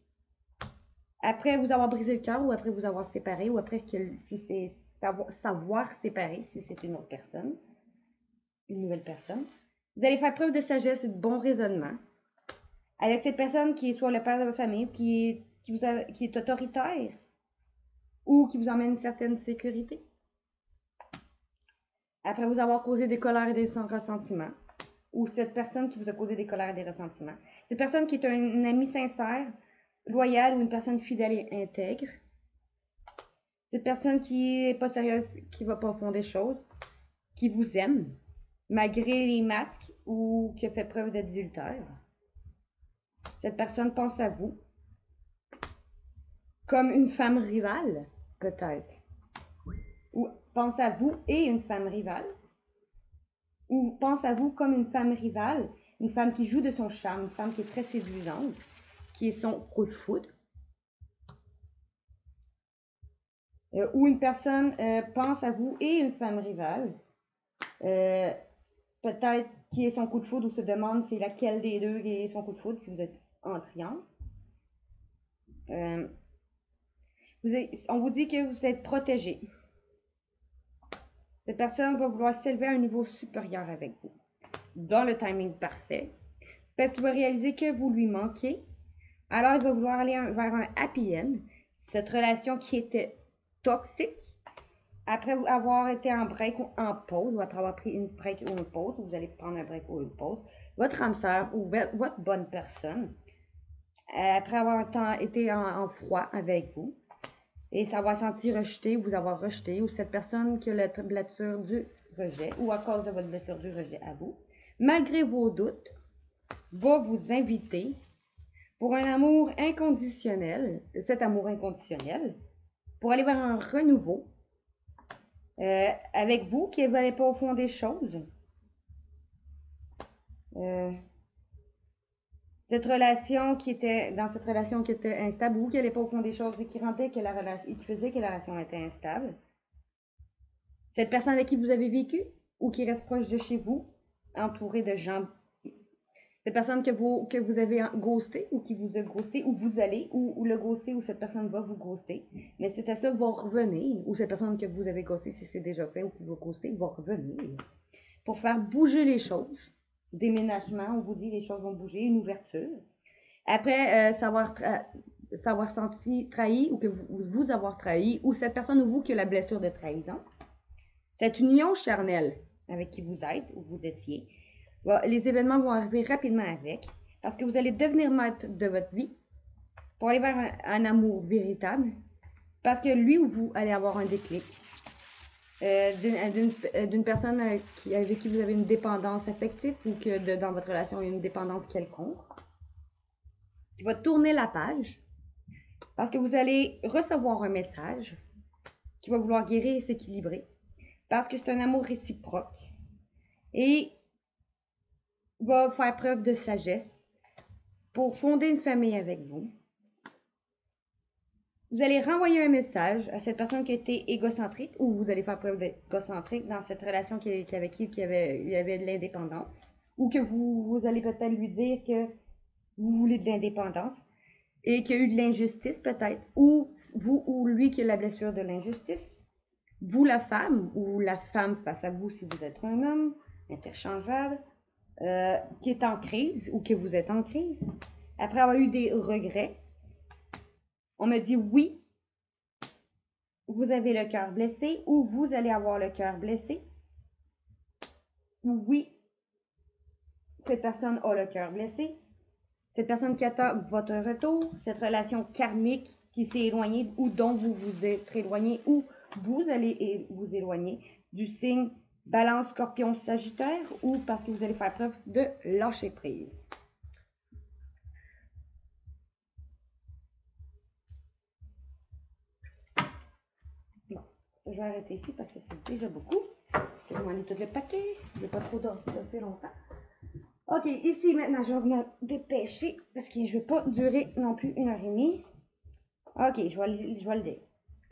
Speaker 1: Après vous avoir brisé le cœur, ou après vous avoir séparé, ou après si c'est savoir séparer, si c'est une autre personne, une nouvelle personne. Vous allez faire preuve de sagesse et de bon raisonnement avec cette personne qui est soit le père de votre famille, qui est autoritaire, ou qui vous emmène une certaine sécurité. Après vous avoir causé des colères et des ressentiments, ou cette personne qui vous a causé des colères et des ressentiments, cette personne qui est un ami sincère, loyal ou une personne fidèle et intègre, cette personne qui est pas sérieuse, qui va pas au fond des choses, qui vous aime, malgré les masques ou qui a fait preuve d'adultère. Cette personne pense à vous comme une femme rivale, peut-être. Ou pense à vous et une femme rivale. Ou pense à vous comme une femme rivale, une femme qui joue de son charme, une femme qui est très séduisante, qui est son coup de foudre. Ou une personne pense à vous et une femme rivale, peut-être qui est son coup de foudre ou se demande c'est laquelle des deux qui est son coup de foudre si vous êtes en triangle. On vous dit que vous êtes protégé. Cette personne va vouloir s'élever à un niveau supérieur avec vous, dans le timing parfait, parce qu'il va réaliser que vous lui manquez. Alors, il va vouloir aller vers un happy end, cette relation qui était toxique, après avoir été en break ou en pause, ou après avoir pris une break ou une pause, vous allez prendre un break ou une pause, votre âme sœur ou votre bonne personne, après avoir été en froid avec vous, et s'avoir senti rejeté, vous avoir rejeté, ou cette personne qui a la blessure du rejet, ou à cause de votre blessure du rejet à vous, malgré vos doutes, va vous inviter pour un amour inconditionnel, cet amour inconditionnel, pour aller vers un renouveau avec vous qui n'allez pas au fond des choses. Cette relation qui était instable, ou qui n'allait pas au fond des choses et qui rendait que la relation, et qui faisait que la relation était instable. Cette personne avec qui vous avez vécu ou qui reste proche de chez vous, entourée de gens. Cette personne que vous avez ghosté ou qui vous a ghosté ou vous allez ou le ghoster ou cette personne va vous ghoster. Mais c'est à ça va revenir ou cette personne que vous avez ghosté si c'est déjà fait ou qui va ghoster va revenir pour faire bouger les choses. Déménagement, on vous dit les choses vont bouger, une ouverture. Après s'avoir senti trahi ou que vous avoir trahi ou cette personne ou vous qui a la blessure de trahison. Cette union charnelle avec qui vous êtes ou vous étiez, les événements vont arriver rapidement avec, parce que vous allez devenir maître de votre vie pour aller vers un amour véritable, parce que lui ou vous allez avoir un déclic d'une personne avec qui vous avez une dépendance affective ou que dans votre relation il y a une dépendance quelconque. Il va tourner la page, parce que vous allez recevoir un message qui va vouloir guérir et s'équilibrer, parce que c'est un amour réciproque et va faire preuve de sagesse pour fonder une famille avec vous. Vous allez renvoyer un message à cette personne qui a été égocentrique ou vous allez faire preuve d'égocentrique dans cette relation avec qui il y avait de l'indépendance ou que vous allez peut-être lui dire que vous voulez de l'indépendance et qu'il y a eu de l'injustice peut-être ou vous ou lui qui a la blessure de l'injustice. Vous la femme ou la femme face à vous si vous êtes un homme, interchangeable, qui est en crise ou que vous êtes en crise, après avoir eu des regrets, on me dit oui, vous avez le cœur blessé ou vous allez avoir le cœur blessé. Ou oui, cette personne a le cœur blessé. Cette personne qui attend votre retour, cette relation karmique qui s'est éloignée ou dont vous vous êtes éloigné ou vous allez vous éloigner du signe Balance, Scorpion, Sagittaire ou parce que vous allez faire preuve de lâcher prise. Bon, je vais arrêter ici parce que c'est déjà beaucoup. Je vais m'enlever tout le paquet. Je ne vais pas trop dormir longtemps. Ok, ici maintenant, je vais me dépêcher parce que je ne veux pas durer non plus 1h30. Ok, je vais le dire.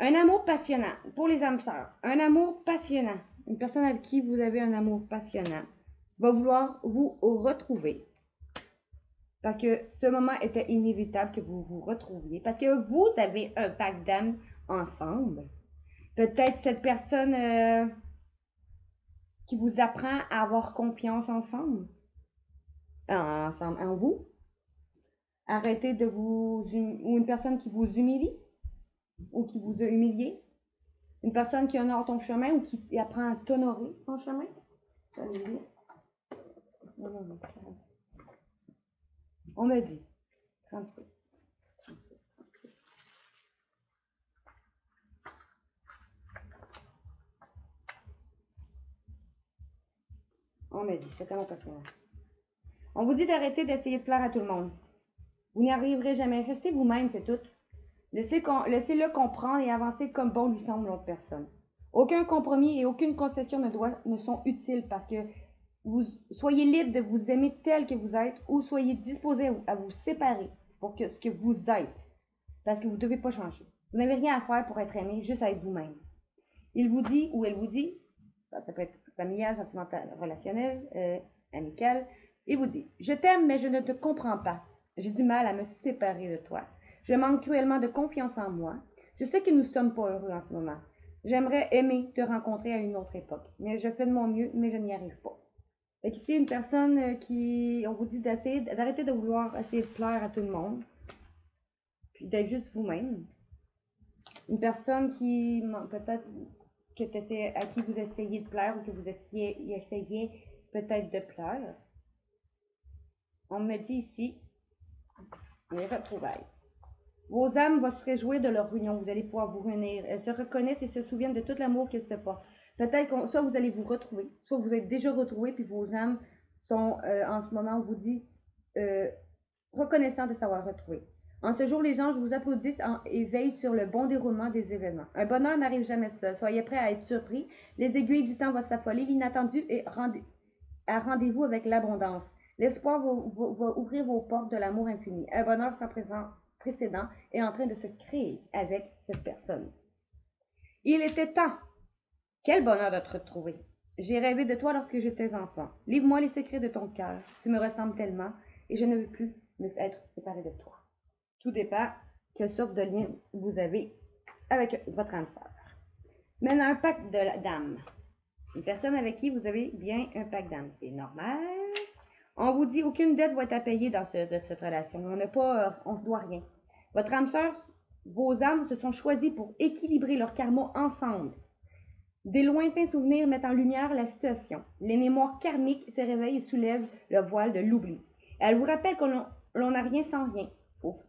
Speaker 1: Un amour passionnant pour les âmes sœurs. Un amour passionnant. Une personne avec qui vous avez un amour passionnant va vouloir vous retrouver. Parce que ce moment était inévitable que vous vous retrouviez. Parce que vous avez un pacte d'âme ensemble. Peut-être cette personne qui vous apprend à avoir confiance ensemble. En vous. Arrêtez de vous... ou une personne qui vous humilie. ou qui vous a humilié? Une personne qui honore ton chemin ou qui apprend à t'honorer ton chemin? On me dit 37. On me dit, c'est tellement personnel. On vous dit d'arrêter d'essayer de plaire à tout le monde. Vous n'y arriverez jamais. Restez vous-même, c'est tout. Laissez-le comprendre et avancer comme bon lui semble l'autre personne. Aucun compromis et aucune concession ne sont utiles parce que vous soyez libre de vous aimer tel que vous êtes ou soyez disposé à vous séparer pour ce que vous êtes. Parce que vous ne devez pas changer. Vous n'avez rien à faire pour être aimé, juste à être vous-même. Il vous dit ou elle vous dit, ça peut être familial, sentimental, relationnel, amical, il vous dit, je t'aime mais je ne te comprends pas. J'ai du mal à me séparer de toi. Je manque cruellement de confiance en moi. Je sais que nous ne sommes pas heureux en ce moment. J'aimerais aimer te rencontrer à une autre époque. Mais je fais de mon mieux, mais je n'y arrive pas. Fait qu'ici, une personne qui, on vous dit d'arrêter de vouloir essayer de plaire à tout le monde. Puis d'être juste vous-même. Une personne qui, peut-être, à qui vous essayez de plaire ou que vous essayez peut-être de plaire. On me dit ici, les retrouvailles. Vos âmes vont se réjouir de leur union. Vous allez pouvoir vous réunir. Elles se reconnaissent et se souviennent de tout l'amour qu'elles se portent. Peut-être que soit vous allez vous retrouver, soit vous êtes déjà retrouvés, puis vos âmes sont en ce moment, on vous dit, reconnaissants de savoir retrouver. En ce jour, les anges vous applaudissent et veillent sur le bon déroulement des événements. Un bonheur n'arrive jamais seul. Soyez prêts à être surpris. Les aiguilles du temps vont s'affoler. L'inattendu est à rendez-vous avec l'abondance. L'espoir va ouvrir vos portes de l'amour infini. Un bonheur sans précédent est en train de se créer avec cette personne. Il était temps. Quel bonheur de te retrouver. J'ai rêvé de toi lorsque j'étais enfant. Livre-moi les secrets de ton cœur. Tu me ressembles tellement et je ne veux plus être séparé de toi. Tout dépend quelle sorte de lien vous avez avec votre âme sœur. Maintenant, un pacte d'âme. Une personne avec qui vous avez bien un pacte d'âme. C'est normal. On vous dit aucune dette va être à payer dans cette relation. On ne doit rien. Votre âme sœur, vos âmes se sont choisies pour équilibrer leur karma ensemble. Des lointains souvenirs mettent en lumière la situation. Les mémoires karmiques se réveillent et soulèvent le voile de l'oubli. Elle vous rappelle qu'on n'a rien sans rien.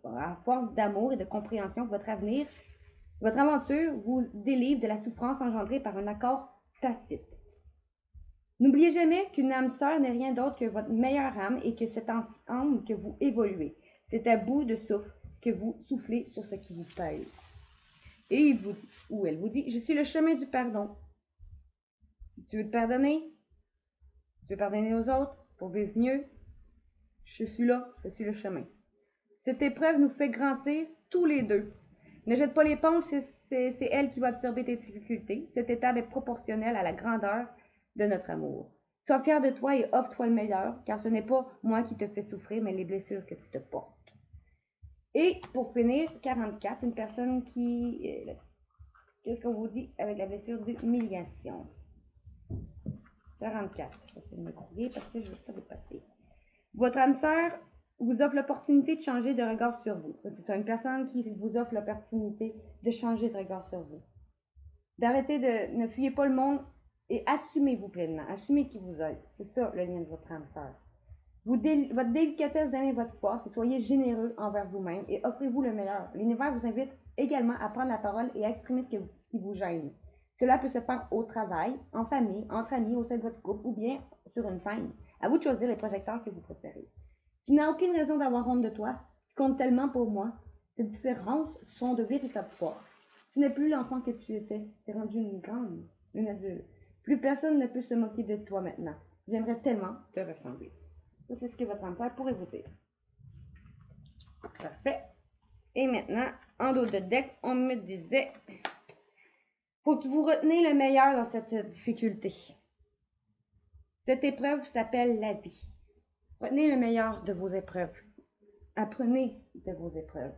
Speaker 1: À force d'amour et de compréhension, votre aventure vous délivre de la souffrance engendrée par un accord tacite. N'oubliez jamais qu'une âme sœur n'est rien d'autre que votre meilleure âme et que c'est ensemble que vous évoluez. C'est à bout de souffle que vous soufflez sur ce qui vous pèse. Et il vous dit, ou elle vous dit, je suis le chemin du pardon. Tu veux te pardonner? Tu veux pardonner aux autres pour vivre mieux? Je suis là, je suis le chemin. Cette épreuve nous fait grandir tous les deux. Ne jette pas l'éponge, c'est elle qui va absorber tes difficultés. Cette étape est proportionnelle à la grandeur de notre amour. Sois fier de toi et offre-toi le meilleur, car ce n'est pas moi qui te fais souffrir, mais les blessures que tu te portes. Et pour finir, 44, une personne qui... Qu'est-ce qu'on vous dit avec la blessure d'humiliation? 44. Je vais me grouiller parce que je veux ça dépasser. Votre âme sœur vous offre l'opportunité de changer de regard sur vous. C'est ça, une personne qui vous offre l'opportunité de changer de regard sur vous. Ne fuyez pas le monde et assumez-vous pleinement. Assumez qui vous êtes. C'est ça le lien de votre âme sœur. Votre délicatesse d'aimer votre force et soyez généreux envers vous-même et offrez-vous le meilleur. L'univers vous invite également à prendre la parole et à exprimer ce qui vous gêne. Cela peut se faire au travail, en famille, entre amis, au sein de votre couple ou bien sur une scène. À vous de choisir les projecteurs que vous préférez. Tu n'as aucune raison d'avoir honte de toi. Tu comptes tellement pour moi. Ces différences sont de véritables forces. Tu n'es plus l'enfant que tu étais. Tu es rendu une grande, une adulte. Plus personne ne peut se moquer de toi maintenant. J'aimerais tellement te ressembler. Ça, c'est ce que votre âme sœur pourrait vous dire. Parfait. Et maintenant, en dos de deck, on me disait, faut que vous reteniez le meilleur dans cette difficulté. Cette épreuve s'appelle la vie. Retenez le meilleur de vos épreuves. Apprenez de vos épreuves.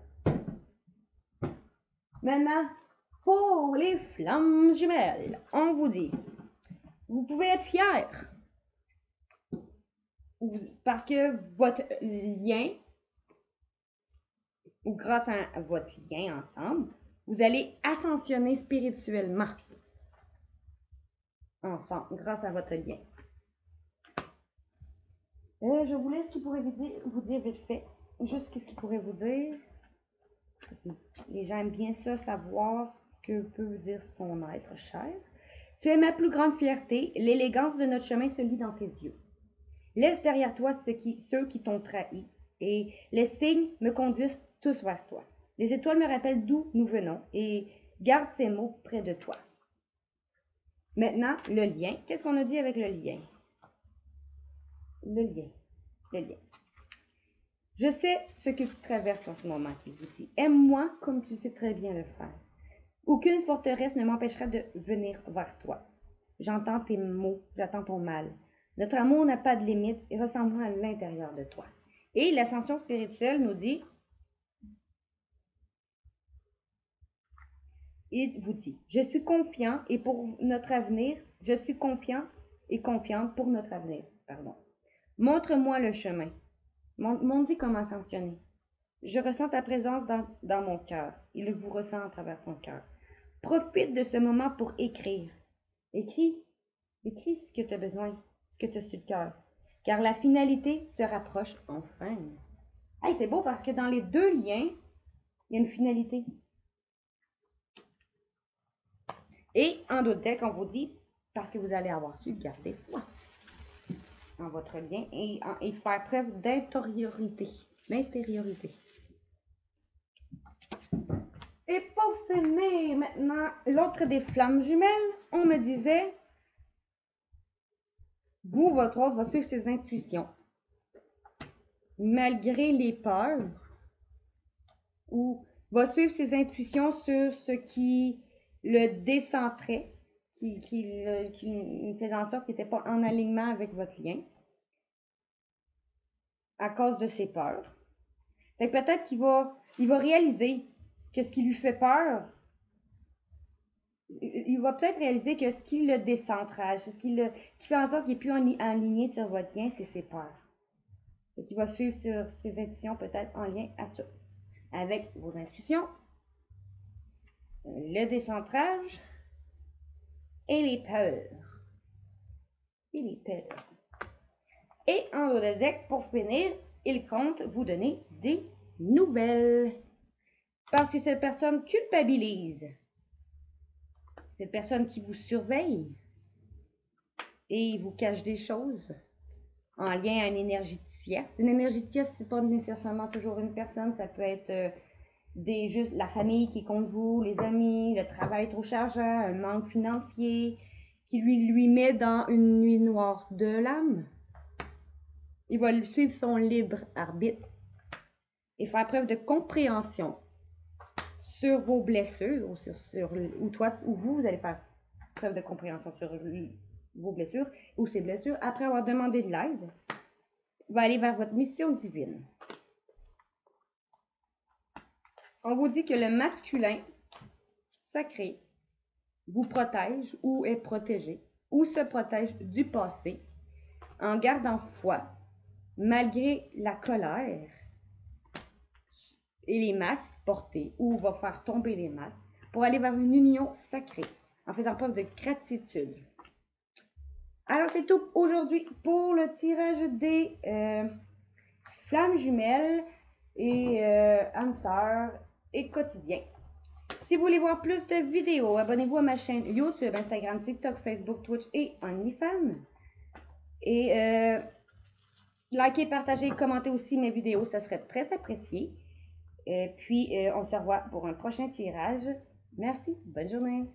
Speaker 1: Maintenant, pour les flammes jumelles, on vous dit, vous pouvez être fiers parce que votre lien, ou grâce à votre lien ensemble, Vous allez ascensionner spirituellement ensemble grâce à votre lien. Je vous laisse ce qu'il pourrait vous dire vite fait. Juste ce qu'il pourrait vous dire. Les gens aiment bien ça, savoir ce que peut vous dire son être cher. Tu es ma plus grande fierté. L'élégance de notre chemin se lit dans tes yeux. Laisse derrière toi ceux qui t'ont trahi, et les signes me conduisent tous vers toi. Les étoiles me rappellent d'où nous venons, et garde ces mots près de toi. Maintenant, le lien. Qu'est-ce qu'on a dit avec le lien? Le lien. Je sais ce que tu traverses en ce moment, qui vous dit. Aime-moi comme tu sais très bien le faire. Aucune forteresse ne m'empêchera de venir vers toi. J'entends tes mots, j'attends ton mal. Notre amour n'a pas de limite et ressemble à l'intérieur de toi. Et l'ascension spirituelle nous dit, il vous dit, je suis confiant et pour notre avenir, je suis confiant et confiante pour notre avenir. Pardon. Montre-moi le chemin. M'en dit comment ascensionner. Je ressens ta présence dans mon cœur. Il vous ressent à travers son cœur. Profite de ce moment pour écrire. Écris ce que tu as besoin, ce que tu as sur le cœur. Car la finalité se rapproche enfin. Hey, c'est beau parce que dans les deux liens, il y a une finalité. Et en d'autres decks, on vous dit, parce que vous allez avoir su garder foi dans votre lien et faire preuve d'intériorité. Et pour finir maintenant, l'autre des flammes jumelles, on me disait, vous, votre autre, va suivre ses intuitions. Malgré les peurs, ou va suivre ses intuitions sur ce qui le décentrait, qui faisait en sorte qu'il n'était pas en alignement avec votre lien, à cause de ses peurs. Fait que peut-être qu'il va réaliser que ce qui lui fait peur, il va peut-être réaliser que ce qui le décentrage, ce qui fait en sorte qu'il n'est plus aligné sur votre lien, c'est ses peurs. Et qu'il va suivre sur ses intuitions peut-être en lien à ça. Avec vos intuitions, le décentrage et les peurs. Et en haut de deck, pour finir, il compte vous donner des nouvelles. Parce que cette personne culpabilise. Cette personne qui vous surveille et vous cache des choses en lien à une énergie tierce. Une énergie tierce, c'est pas nécessairement toujours une personne, ça peut être juste la famille qui est contre vous, les amis, le travail trop chargeant, un manque financier qui lui met dans une nuit noire de l'âme. Il va suivre son libre arbitre et faire preuve de compréhension sur vos blessures ou vous allez faire preuve de compréhension sur vos blessures ou ses blessures après avoir demandé de l'aide. Va aller vers votre mission divine. On vous dit que le masculin sacré vous protège ou est protégé ou se protège du passé en gardant foi malgré la colère et les masques portés ou va faire tomber les masques pour aller vers une union sacrée en faisant preuve de gratitude. Alors c'est tout aujourd'hui pour le tirage des flammes jumelles et âmes sœurs et quotidien. Si vous voulez voir plus de vidéos, abonnez-vous à ma chaîne YouTube, Instagram, TikTok, Facebook, Twitch et OnlyFans. Et likez, partagez, commentez aussi mes vidéos, ça serait très apprécié. Et puis on se revoit pour un prochain tirage. Merci, bonne journée.